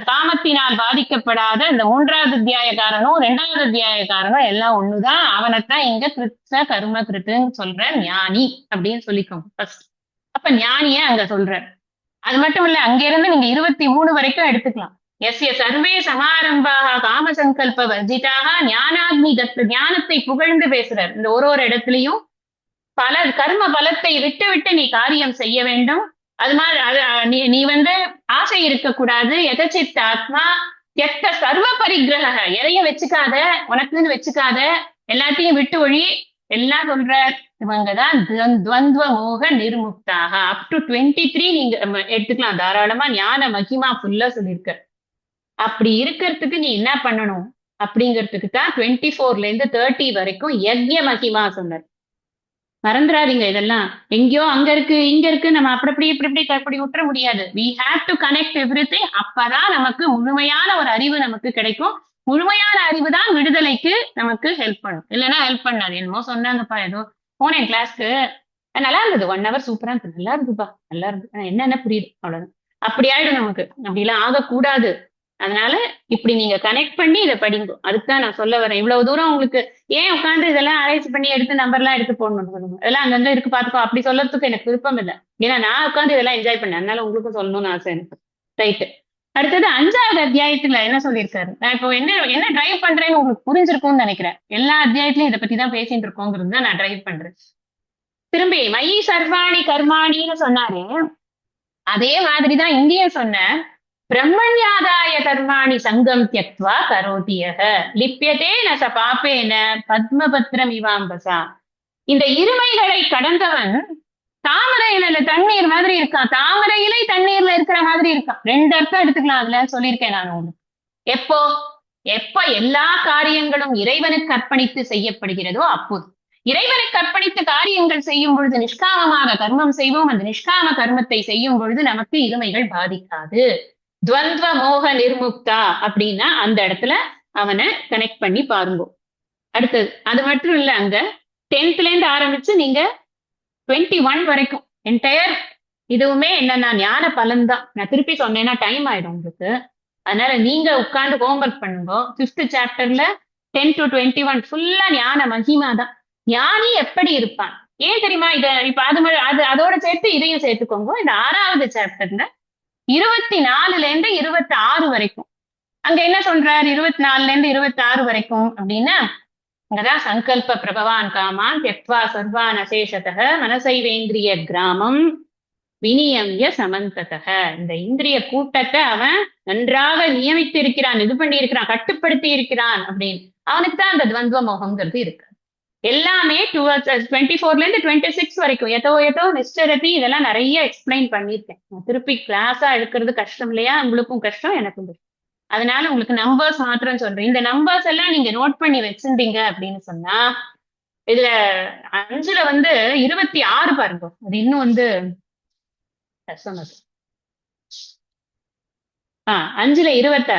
காமத்தினால் பாதிக்கப்படாத இந்த 3வது அத்தியாயக்காரனும் 2வது அத்தியாயக்காரனும் எல்லாம் ஒண்ணுதான். அவனைத்தான் இங்க கிருஷ்ண கர்ம கிருத்துன்னு சொல்ற ஞானி அப்படின்னு சொல்லிக்கோங்க ஃபர்ஸ்ட். அப்ப ஞானிய அங்க சொல்ற. அது மட்டும் இல்ல, அங்க இருந்து நீங்க 23 வரைக்கும் எடுத்துக்கலாம். எஸ்ய சர்வே சமாரம்பாக காம சங்கல்ப வர்ஜிதாக ஞானாக்னி தத்து. ஞானத்தை புகழ்ந்து பேசுறார் இந்த ஒரு இடத்துலயும். பல கர்ம பலத்தை விட்டு விட்டு நீ காரியம் செய்ய வேண்டும். அது மாதிரி நீ வந்து ஆசை இருக்கக்கூடாது. எதச்சித்த ஆத்மா எத்த சர்வ பரிகிரக. எதையும் வச்சுக்காத, உனக்குன்னு வச்சுக்காத, எல்லாத்தையும் விட்டு ஒழி எல்லாம் சொல்ற. இவங்கதான் துவந்துவ மோக நிர்முக்தாக. அப் டு 23 நீங்க எடுத்துக்கலாம் தாராளமா. ஞான மகிமா ஃபுல்லா சொல்லியிருக்க. அப்படி இருக்கிறதுக்கு நீ என்ன பண்ணணும் அப்படிங்கிறதுக்கு தான் 24ல இருந்து 30 வரைக்கும் யஜ்ய மகிமா சொன்னார். மறந்துடாதீங்க. இதெல்லாம் எங்கேயோ அங்க இருக்கு இங்க இருக்கு, நம்ம இப்படி விட்டுற முடியாது. we have to connect everything. அப்பதான் நமக்கு முழுமையான ஒரு அறிவு நமக்கு கிடைக்கும். முழுமையான அறிவு தான் விடுதலைக்கு நமக்கு ஹெல்ப் பண்ணும். இல்லைன்னா ஹெல்ப் பண்ணாது. என்னமோ சொன்னாங்கப்பா, ஏதோ போனேன் கிளாஸ்க்கு, நல்லா இருந்தது, 1 hour சூப்பரா இருந்தது, நல்லா இருந்துப்பா, நல்லா இருந்து என்னென்ன புரியுது, அவ்வளவுதான். அப்படி ஆயிடும் நமக்கு. அப்படிலாம் ஆகக்கூடாது. அதனால இப்படி நீங்க கனெக்ட் பண்ணி இதை படிங்க. அதுக்குதான் நான் சொல்ல வரேன். இவ்வளவு தூரம் உங்களுக்கு ஏன் உட்காந்து இதெல்லாம் ஆராய்ச்சி பண்ணி எடுத்து நம்பர்லாம் எடுத்து போடணும் சொல்லுங்க. இதெல்லாம் அங்கங்க இருக்கு பாத்துக்கோ, அப்படி சொல்லறதுக்கு எனக்கு விருப்பம் இல்லை. ஏன்னா நான் உட்காந்து இதெல்லாம் என்ஜாய் பண்ணேன், அதனால உங்களுக்கும் சொல்லணும்னு ஆசை எனக்கு. ரைட்டு. அடுத்தது 5வது அத்தியாயத்துல என்ன சொல்லியிருக்காரு? நான் இப்போ என்ன என்ன டிரைவ் பண்றேன்னு உங்களுக்கு புரிஞ்சிருக்கும்னு நினைக்கிறேன். எல்லா அத்தியாயத்திலயும் இதை பத்தி தான் பேசிட்டு இருக்கோங்கிறது தான் நான் டிரைவ் பண்றேன். திரும்பி மயி சர்வாணி கர்மாணின்னு சொன்னாரு. அதே மாதிரிதான் இந்திய சொன்ன பிரம்மண்யாதாய கர்மாணி சங்கம் தியக்த்வா கரோதியக லிப்யதே நச பாப்பேன பத்மபத்ரம் இவாம்பசா. இந்த இருமைகளை கடந்தவன் தாமரையில தண்ணீர் மாதிரி இருக்கான், தாமரை இலை தண்ணீர்ல இருக்கிற மாதிரி இருக்கான். 2 அர்த்தம் எடுத்துக்கலாம் அதுல, சொல்லியிருக்கேன் நான் உங்களுக்கு. எப்போ எப்ப எல்லா காரியங்களும் இறைவனுக்கு அர்ப்பணித்து செய்யப்படுகிறதோ அப்போது. இறைவனுக்கு அர்ப்பணித்த காரியங்கள் செய்யும் பொழுது நிஷ்காமமாக கர்மம் செய்வோம். அந்த நிஷ்காம கர்மத்தை செய்யும் பொழுது நமக்கு இருமைகள் பாதிக்காது. துவந்த்வ மோக நிர்முக்தா அப்படின்னா அந்த இடத்துல அவனை கனெக்ட் பண்ணி பாருங்க. அடுத்தது அது மட்டும் இல்ல, அங்க 10th இருந்து ஆரம்பிச்சு நீங்க 21 வரைக்கும் என்டையர் இதுவுமே என்னன்னா ஞான பலன் தான். நான் திருப்பி சொன்னேன்னா டைம் ஆயிடும் உங்களுக்கு. அதனால நீங்க உட்கார்ந்து ஹோம்ஒர்க் பண்ணுங்க. 5th சாப்டர்ல 10 to 21 ஃபுல்லா ஞான மகிமா தான். ஞானி எப்படி இருப்பான் ஏன் தெரியுமா? இத இப்ப அது அதோட சேர்த்து இதையும் சேர்த்துக்கோங்க. இந்த 6வது சாப்டர்ல 24ல இருந்து 26 வரைக்கும் அங்க என்ன சொல்றாரு? 24ல இருந்து 26 வரைக்கும் அப்படின்னா அங்கதான் சங்கல்ப பிரபவான் காமான் தெக்வா சர்வான் அசேஷதக மனசைவேந்திரிய கிராமம் வினியம்ய சமந்ததக. இந்த இந்திரிய கூட்டத்தை அவன் நன்றாக நியமித்து இருக்கிறான், இது பண்ணி இருக்கிறான், கட்டுப்படுத்தி இருக்கிறான் அப்படின்னு. அவனுக்கு தான் அந்த துவந்த்வ மோகம்ங்கிறது இருக்கு. எல்லாமே 24ல இருந்து 26 வரைக்கும் எதோ நிஷ்டரதி இதெல்லாம் நிறைய எக்ஸ்பிளைன் பண்ணியிருக்கேன். திருப்பி கிளாஸா எடுக்கிறது கஷ்டம் இல்லையா? உங்களுக்கும் கஷ்டம், எனக்கும் கஷ்டம். அதனால உங்களுக்கு நம்பர்ஸ் மாத்திரம் சொல்றேன். இந்த நம்பர்ஸ் எல்லாம் நீங்க நோட் பண்ணி வச்சிருந்தீங்க அப்படின்னு சொன்னா, இதுல 5ல 26 பாருங்க, அது இன்னும் கஷ்டம். 5ல 26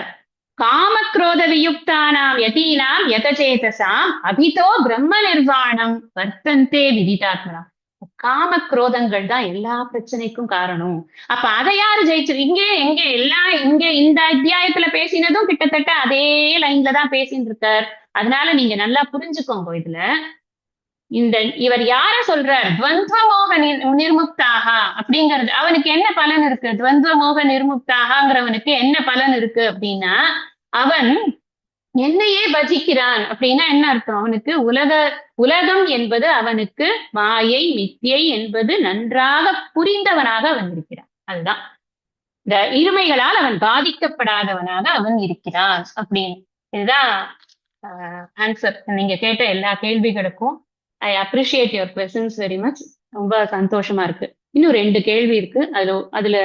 காமக்ரோத வியுக்தானாம் யதீனாம் யதசேதசாம் அபிதோ பிரம்ம நிர்வாணம் வர்த்தந்தே விதிதாத்மனா. காமக்ரோதங்கள் தான் எல்லா பிரச்சனைக்கும் காரணம். அப்ப அதை யாரு ஜெயிச்சு இங்க இந்த அத்தியாயத்துல பேசினதும் கிட்டத்தட்ட அதே லைன்ல தான் பேசிட்டு இருக்கார். அதனால நீங்க நல்லா புரிஞ்சுக்கோங்க. இதுல இவர் யார சொல்றார்? துவந்த்வ மோக நிர்முக்தாக அப்படிங்கிறது அவனுக்கு என்ன பலன் இருக்கு? துவந்த்வ மோக நிர்முக்தாகங்கிறவனுக்கு என்ன பலன் இருக்கு அப்படின்னா, அவன் என்னையே பஜிக்கிறான். அப்படின்னா என்ன அர்த்தம்? அவனுக்கு உலகம் என்பது அவனுக்கு மாயை மித்தியை என்பது நன்றாக புரிந்தவனாக அவன் இருக்கிறான். அதுதான் இந்த இருமைகளால் அவன் பாதிக்கப்படாதவனாக அவன் இருக்கிறான் அப்படின்னு. இதுதான் ஆன்சர் நீங்க கேட்ட எல்லா கேள்விகளுக்கும். I appreciate your questions very much. ரொம்ப சந்தோஷமா இருக்கு. இன்னும் 2 கேள்வி இருக்கு. அதுல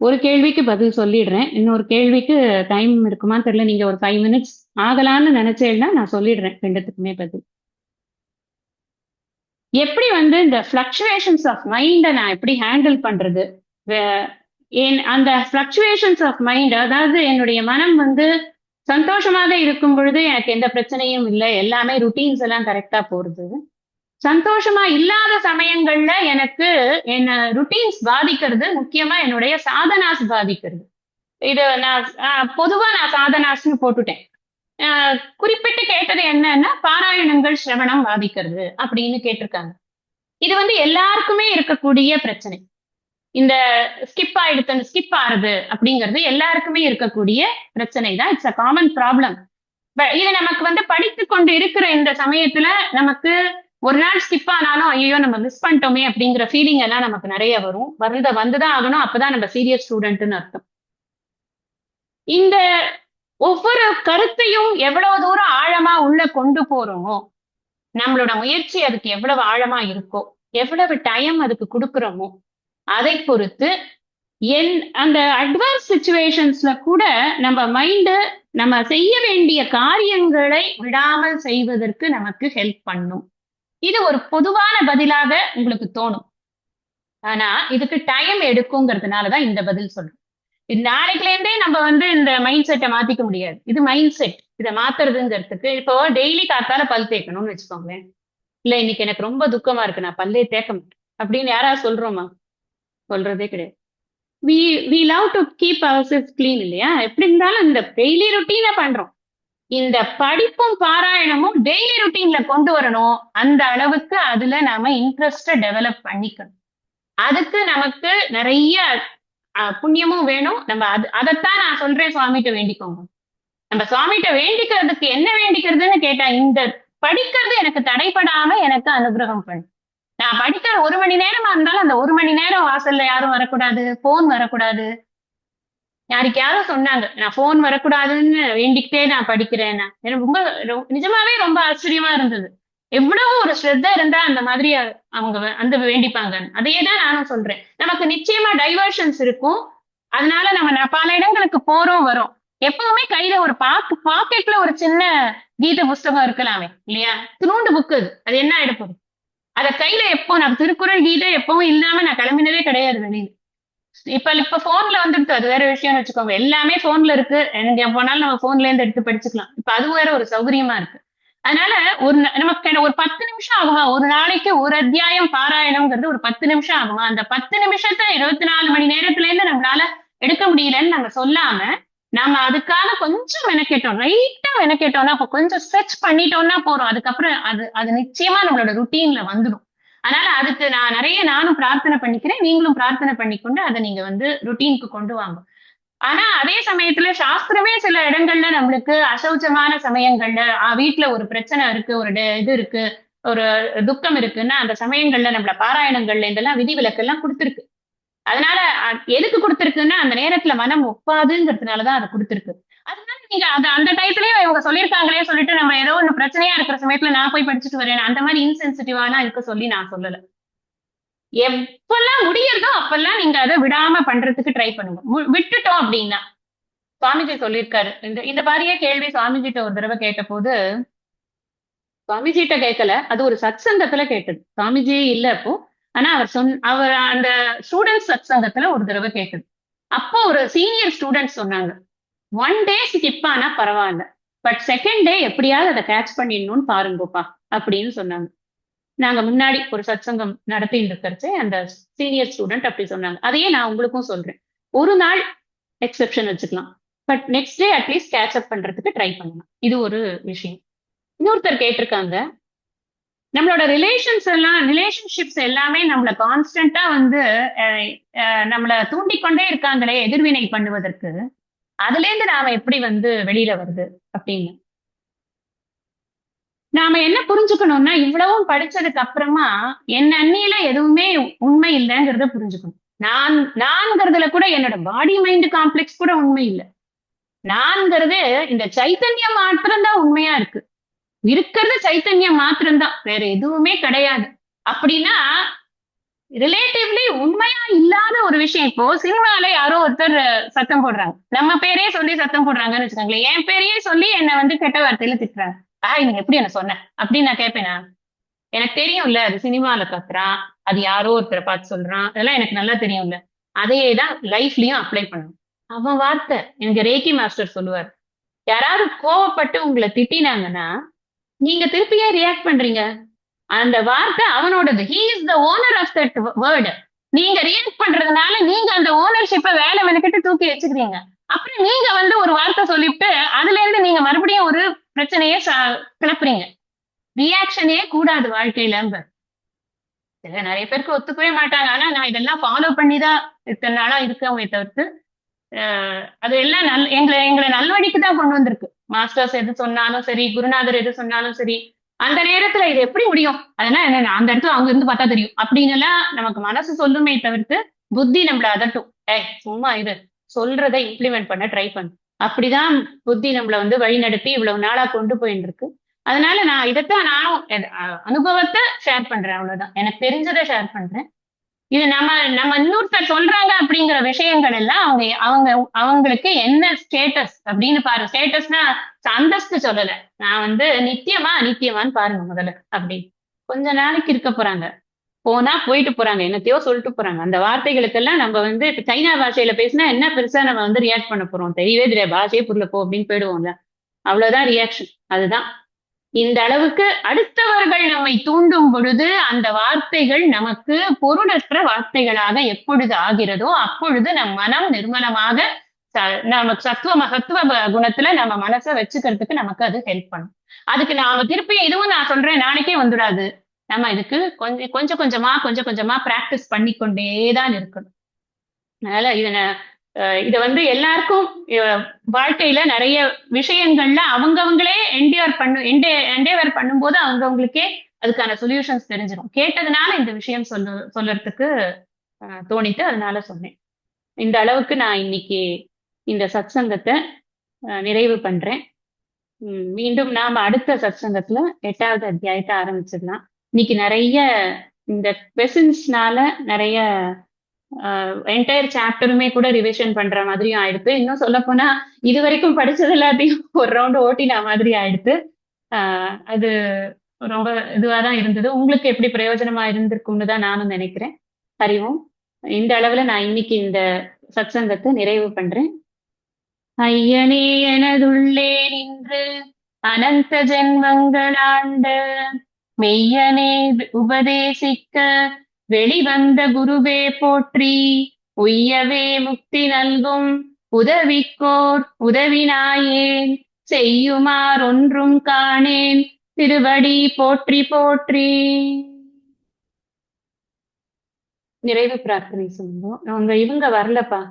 ஒரு கேள்விக்கு பதில் சொல்லிடுறேன். இன்னொரு கேள்விக்கு டைம் இருக்குமான்னு தெரியல. நீங்க ஒரு 5 minutes ஆகலான்னு நினைச்சேன்னா நான் சொல்லிடுறேன் 2த்துக்குமே பதில். எப்படி இந்த பிளக்சுவேஷன்ஸ் ஆஃப் மைண்டை நான் எப்படி ஹேண்டில் பண்றது? அந்த பிளக்சுவேஷன்ஸ் ஆஃப் மைண்ட், அதாவது என்னுடைய மனம் சந்தோஷமாக இருக்கும் பொழுது எனக்கு எந்த பிரச்சனையும் இல்லை, எல்லாமே ருட்டீன்ஸ் எல்லாம் கரெக்டா போறது. சந்தோஷமா இல்லாத சமயங்கள்ல எனக்கு என்ன ருட்டீன்ஸ் பாதிக்கிறது, முக்கியமா என்னுடைய சாதனாஸ் பாதிக்கிறது. இது நான் பொதுவா சாதனாஸ்னு போட்டுட்டேன். குறிப்பிட்டு கேட்டது என்னன்னா பாராயணங்கள் சிரவணம் பாதிக்கிறது அப்படின்னு கேட்டிருக்காங்க. இது எல்லாருக்குமே இருக்கக்கூடிய பிரச்சனை. இந்த ஸ்கிப் ஆறுது அப்படிங்கிறது எல்லாருக்குமே இருக்கக்கூடிய பிரச்சனை தான். It's a common problem. இது நமக்கு படித்து கொண்டு இருக்கிற இந்த சமயத்துல நமக்கு ஒரு நாள் ஸ்கிப் ஆனாலும் ஐயோ நம்ம மிஸ் பண்ணிட்டோமே அப்படிங்கிற ஃபீலிங் எல்லாம் நமக்கு நிறைய வரும். வந்துதான் ஆகணும், அப்பதான் நம்ம சீரியஸ் ஸ்டூடெண்ட்னு அர்த்தம். இந்த ஒவ்வொரு கருத்தையும் எவ்வளவு தூரம் ஆழமா உள்ள கொண்டு போறோமோ, நம்மளோட முயற்சி அதுக்கு எவ்வளவு ஆழமா இருக்கோ, எவ்வளவு டைம் அதுக்கு கொடுக்குறோமோ, அதை பொறுத்து அந்த அட்வான்ஸ் சிச்சுவேஷன்ஸ்ல கூட நம்ம மைண்டு நம்ம செய்ய வேண்டிய காரியங்களை விடாமல் செய்வதற்கு நமக்கு ஹெல்ப் பண்ணும். இது ஒரு பொதுவான பதிலாக உங்களுக்கு தோணும். ஆனா இதுக்கு டைம் எடுக்குங்கிறதுனாலதான் இந்த பதில் சொல்றேன். நாளைக்குல இருந்தே நம்ம வந்து இந்த மைண்ட் செட்டை மாத்திக்க முடியாது. இது மைண்ட் செட். இதை மாத்துறதுங்கிறதுக்கு இப்போ டெய்லி காத்தால பல் தேய்க்கணும்னு வச்சுக்கோங்களேன். இல்ல இன்னைக்கு எனக்கு ரொம்ப துக்கமா இருக்கு, நான் பல்லே தேய்க்க மாட்டேன் அப்படின்னு யாராவது சொல்றோமா? சொல்றதே கிடையாது. We we love to keep our selves clean இல்லையா? எப்படி இருந்தாலும் இந்த டெய்லி ருட்டீனை பண்றோம். இந்த படிப்பும் பாராயணமும் டெய்லி ருட்டீன்ல கொண்டு வரணும். அந்த அளவுக்கு அதுல நாம இன்ட்ரெஸ்ட டெவலப் பண்ணிக்கணும். அதுக்கு நமக்கு நிறைய புண்ணியமும் வேணும். நம்ம அதைத்தான் நான் சொல்றேன், சுவாமிகிட்ட வேண்டிக்கோங்க. நம்ம சுவாமிகிட்ட வேண்டிக்கிறதுக்கு என்ன வேண்டிக்கிறதுன்னு கேட்டா, இந்த படிக்கிறது எனக்கு தடைப்படாம எனக்கு அனுகிரகம் பண்ணு. நான் படிக்கிற 1 மணி நேரமா இருந்தாலும் அந்த 1 மணி நேரம் வாசல்ல யாரும் வரக்கூடாது, போன் வரக்கூடாது. யாருக்கு யாரும் சொன்னாங்க நான் போன் வரக்கூடாதுன்னு வேண்டிக்கிட்டே நான் படிக்கிறேன். எனக்கு ரொம்ப நிஜமாவே ரொம்ப ஆச்சரியமா இருந்தது. எவ்வளவு ஒரு ஸ்ரத்த இருந்தா அந்த மாதிரி அவங்க அந்த வேண்டிப்பாங்க. அதையே தான் நானும் சொல்றேன். நமக்கு நிச்சயமா டைவர்ஷன்ஸ் இருக்கும். அதனால நம்ம பல இடங்களுக்கு போறோம் வரோம். எப்பவுமே கையில ஒரு பாக்கெட்ல ஒரு சின்ன கீத புஸ்தகம் இருக்கலாமே இல்லையா? திருண்டு புக்கு அது என்ன எடுப்பது? அத கையில எப்போ நான் திருக்குறள் கீதை எப்பவும் இல்லாம நான் கிளம்பினதே கிடையாது வெளியில. இப்ப போன்ல வந்துட்டு அது வேற விஷயம்னு வச்சுக்கோங்க. எல்லாமே போன்ல இருக்கு. எங்க போனாலும் நம்ம போன்ல இருந்து எடுத்து படிச்சுக்கலாம். இப்ப அது வேற ஒரு சௌகரியமா இருக்கு. அதனால நமக்கு ஒரு 10 நிமிஷம் ஆகுமா? ஒரு நாளைக்கு ஒரு அத்தியாயம் பாராயணம்ங்கிறது ஒரு 10 நிமிஷம் ஆகுமா? அந்த 10 நிமிஷத்தை 24 மணி நேரத்துல இருந்து நம்மளால எடுக்க முடியலன்னு நாங்க சொல்லாம, நாம அதுக்காக கொஞ்சம் மெனக்கெட்டோம், ரைட்டா மெனக்கெட்டோம்னா, கொஞ்சம் ஸ்ட்ரெச் பண்ணிட்டோம்னா போறோம். அதுக்கப்புறம் அது அது நிச்சயமா நம்மளோட ருட்டீன்ல வந்துடும். அதனால அதுக்கு நான் நிறைய நானும் பிரார்த்தனை பண்ணிக்கிறேன். நீங்களும் பிரார்த்தனை பண்ணிக்கொண்டு அதை நீங்க வந்து ருட்டீனுக்கு கொண்டு வாங்க. ஆனா அதே சமயத்துல சாஸ்திரமே சில இடங்கள்ல நம்மளுக்கு அசௌச்சமான சமயங்கள்ல வீட்டுல ஒரு பிரச்சனை இருக்கு, ஒரு இது இருக்கு, ஒரு துக்கம் இருக்குன்னா அந்த சமயங்கள்ல நம்மள பாராயணங்கள்ல இதெல்லாம் விதிவிலக்கு எல்லாம் கொடுத்திருக்கு. அதனால எதுக்கு கொடுத்திருக்குன்னா அந்த நேரத்துல மனம் ஒப்பாதுங்கிறதுனாலதான் அதை கொடுத்திருக்கு. அதனால நீங்க அந்த டயத்துலயே இவங்க சொல்லியிருக்காங்களே சொல்லிட்டு நம்ம ஏதோ ஒண்ணு பிரச்சனையா இருக்கிற சமயத்துல நான் போய் படிச்சுட்டு வரேன் அந்த மாதிரி இன்சென்சிட்டிவாலாம் இருக்க சொல்லி நான் சொல்லல. எப்பெல்லாம் முடியறதோ அப்பெல்லாம் நீங்க அதை விடாம பண்றதுக்கு ட்ரை பண்ணுங்க. விட்டுட்டோம் அப்படின்னா சுவாமிஜி சொல்லியிருக்காரு. இந்த மாதிரியே கேள்வி சுவாமிஜிட்ட ஒரு தடவை கேட்ட போது, சுவாமிஜிட்ட கேட்கல, அது ஒரு சத் சங்கத்துல கேட்டது. சுவாமிஜி இல்ல அப்போ. ஆனா அவர் அந்த ஸ்டூடெண்ட்ஸ் சத் சங்கத்துல ஒரு தடவை கேட்டது. அப்போ ஒரு சீனியர் ஸ்டூடெண்ட் சொன்னாங்க, 1 டே ஸ்கிப் ஆனா பரவாயில்ல, பட் செகண்ட் டே எப்படியாவது அதை கேட்ச் பண்ணிடணும்னு பாருங்கப்பா அப்படின்னு சொன்னாங்க. நாங்க முன்னாடி ஒரு சத்சங்கம் நடத்திட்டு இருக்கிறச்சே அந்த சீனியர் ஸ்டூடெண்ட் அப்படி சொன்னாங்க. அதையே நான் உங்களுக்கும் சொல்றேன். ஒரு நாள் எக்ஸெப்ஷன் வச்சுக்கலாம், but next day at least catch up பண்றதுக்கு ட்ரை பண்ணலாம். இது ஒரு விஷயம். இன்னொருத்தர் கேட்டிருக்காங்க, நம்மளோட ரிலேஷன்ஷிப்ஸ் எல்லாமே நம்மள கான்ஸ்டன்டா வந்து நம்மள தூண்டிக்கொண்டே இருக்காங்களே எதிர்வினை பண்ணுவதற்கு, அதுல இருந்து நாம எப்படி வந்து வெளியில வருது அப்படின்னு நாம என்ன புரிஞ்சுக்கணும்னா, இவ்வளவும் படிச்சதுக்கு அப்புறமா என் அண்ணியில எதுவுமே உண்மை இல்லைங்கிறத புரிஞ்சுக்கணும். நான்கிறதுல கூட என்னோட பாடி மைண்ட் காம்ப்ளெக்ஸ் கூட உண்மை இல்லை. நான்கிறது இந்த சைத்தன்யம் மாத்திரம்தான் உண்மையா இருக்கு. இருக்கிறது சைத்தன்யம் மாத்திரம்தான், வேற எதுவுமே கிடையாது. அப்படின்னா ரிலேட்டிவ்லி உண்மையா இல்லாத ஒரு விஷயம். இப்போ சினிமால யாரோ ஒருத்தர் சத்தம் போடுறாங்க, நம்ம பேரே சொல்லி சத்தம் போடுறாங்கன்னு வச்சுக்கோங்களேன். என் பேரையே சொல்லி என்னை வந்து கெட்ட வார்த்தையில திட்டுறாங்க. நீங்க எப்படி என்ன சொன்ன அப்படின்னு நான் கேட்பேனா? எனக்கு தெரியும்ல அது சினிமால கத்துறான், அது யாரோ ஒருத்தரை பார்த்து சொல்றான், அதெல்லாம் எனக்கு நல்லா தெரியும்ல. அதையே தான் லைஃப்லயும் அப்ளை பண்ணணும். அவன் வார்த்தை எனக்கு ரேக்கி மாஸ்டர் சொல்லுவார், யாராவது கோவப்பட்டு உங்களை திட்டினாங்கன்னா நீங்க திருப்பியே ரியாக்ட் பண்றீங்க. அந்த வார்த்தை அவனோடது. He is the owner of that word. நீங்க ரியாக்ட் பண்றதுனால நீங்க அந்த ஓனர்ஷிப்பை வேலை மெனக்கிட்டு தூக்கி வச்சுக்கிறீங்க. அப்புறம் நீங்க வந்து ஒரு வார்த்தை சொல்லிவிட்டு அதுல இருந்து நீங்க மறுபடியும் ஒரு பிரச்சனையே கிளப்புறீங்க. ரியாக்ஷனே கூடாது வாழ்க்கையில. நிறைய பேருக்கு ஒத்துக்கவே மாட்டாங்க. ஆனா நான் இதெல்லாம் ஃபாலோ பண்ணிதான் இத்தனை நாளா இருக்கவே தவிர்த்து அது எல்லாம் எங்களை நல்வழிக்கு தான் கொண்டு வந்திருக்கு. மாஸ்டர்ஸ் எது சொன்னாலும் சரி, குருநாதர் எது சொன்னாலும் சரி, அந்த நேரத்துல இது எப்படி முடியும், அதெல்லாம் என்ன அந்த இடத்துல அவங்க இருந்து பார்த்தா தெரியும் அப்படின்னு எல்லாம் நமக்கு மனசு சொல்லுமே தவிர்த்து புத்தி நம்மள அதட்டும். சும்மா இது சொல்றதை இம்ப்ளிமெண்ட் பண்ண ட்ரை பண்ணு. அப்படிதான் புத்தி நம்மள வந்து வழி நடத்தி இவ்வளவு நாளா கொண்டு போயிட்டு இருக்கு. அதனால நான் இதைத்தான் நானும் அனுபவத்தை ஷேர் பண்றேன். அவ்வளவுதான், எனக்கு தெரிஞ்சதை ஷேர் பண்றேன். இது நம்ம இன்னொருத்தர் சொல்றாங்க அப்படிங்கிற விஷயங்கள் எல்லாம் அவங்க அவங்களுக்கு என்ன ஸ்டேட்டஸ் அப்படின்னு பாரு. ஸ்டேட்டஸ்னா அந்தஸ்து சொல்லல, நான் வந்து நித்தியமா அநித்தியமான்னு பாருங்க முதல்ல. அப்படி கொஞ்ச நாளைக்கு இருக்க போறாங்க, போனா போயிட்டு போறாங்க. என்னத்தையோ சொல்லிட்டு போறாங்க. அந்த வார்த்தைகளுக்கெல்லாம் நம்ம வந்து இப்ப சைனா பாஷையில பேசினா என்ன பெருசா நம்ம வந்து ரியாக்ட் பண்ண போறோம்? தெரியவே தெரியாது. பாஷையே புரியல போ அப்படின்னு போயிடுவோம்ல. அவ்வளவுதான் ரியாக்ஷன். அதுதான். இந்த அளவுக்கு அடுத்தவர்கள் நம்மை தூண்டும் பொழுது அந்த வார்த்தைகள் நமக்கு பொருளற்ற வார்த்தைகளாக எப்பொழுது ஆகிறதோ அப்பொழுது நம் மனம் நிர்மலமாக நமக்கு சத்துவ குணத்துல நம்ம மனசை வச்சுக்கிறதுக்கு நமக்கு அது ஹெல்ப் பண்ணும். அதுக்கு நாம திருப்பி இதுவும் நான் சொல்றேன் நாளைக்கே வந்துடாது. நம்ம இதுக்கு கொஞ்சம் கொஞ்சமா பிராக்டிஸ் பண்ணிக்கொண்டேதான் இருக்கணும். அதனால இத வந்து எல்லாருக்கும் வாழ்க்கையில நிறைய விஷயங்கள்ல அவங்கவங்களே என்டேவர் பண்ணும்போது அவங்கவங்களுக்கே அதுக்கான சொல்யூஷன்ஸ் தெரிஞ்சிடும். கேட்டதுனால இந்த விஷயம் சொல்லறதுக்கு தோணிட்டு அதனால சொன்னேன். இந்த அளவுக்கு நான் இன்னைக்கு இந்த சத்சங்கத்தை நிறைவு பண்றேன். மீண்டும் நாம அடுத்த சத்சங்கத்துல 8வது அத்தியாயத்தை ஆரம்பிச்சிடலாம். இன்னைக்கு நிறைய இந்த கொஸ்டின்ஸ்னால நிறைய என்டையர் சாப்டருமே கூட ரிவிஷன் பண்ற மாதிரியும் ஆயிடுத்து. இன்னும் சொல்ல போனா இது வரைக்கும் படிச்சது எல்லாத்தையும் ஒரு ரவுண்ட் ஓட்டின மாதிரி ஆயிடுத்து. அது ரொம்ப இதுவாதான் இருந்தது. உங்களுக்கு எப்படி பிரயோஜனமா இருந்திருக்கும்னு தான் நானும் நினைக்கிறேன். அறிவோம். இந்த அளவுல நான் இன்னைக்கு இந்த சத்சங்கத்தை நிறைவு பண்றேன். ஐயனே எனதுள்ளே நின்று அனந்த ஜென்மங்களாண்ட மெய்யனே உபதேசிக்க வெளிவந்த குருவே போற்றி. உய்யவே முக்தி நல்கும் உதவிக்கோர் உதவினாயேன் செய்யுமார் ஒன்றும் காணேன் திருவடி போற்றி போற்றி. நிறைவு பிரார்த்தனை சொல்லுவோம். இவங்க வரலப்பா.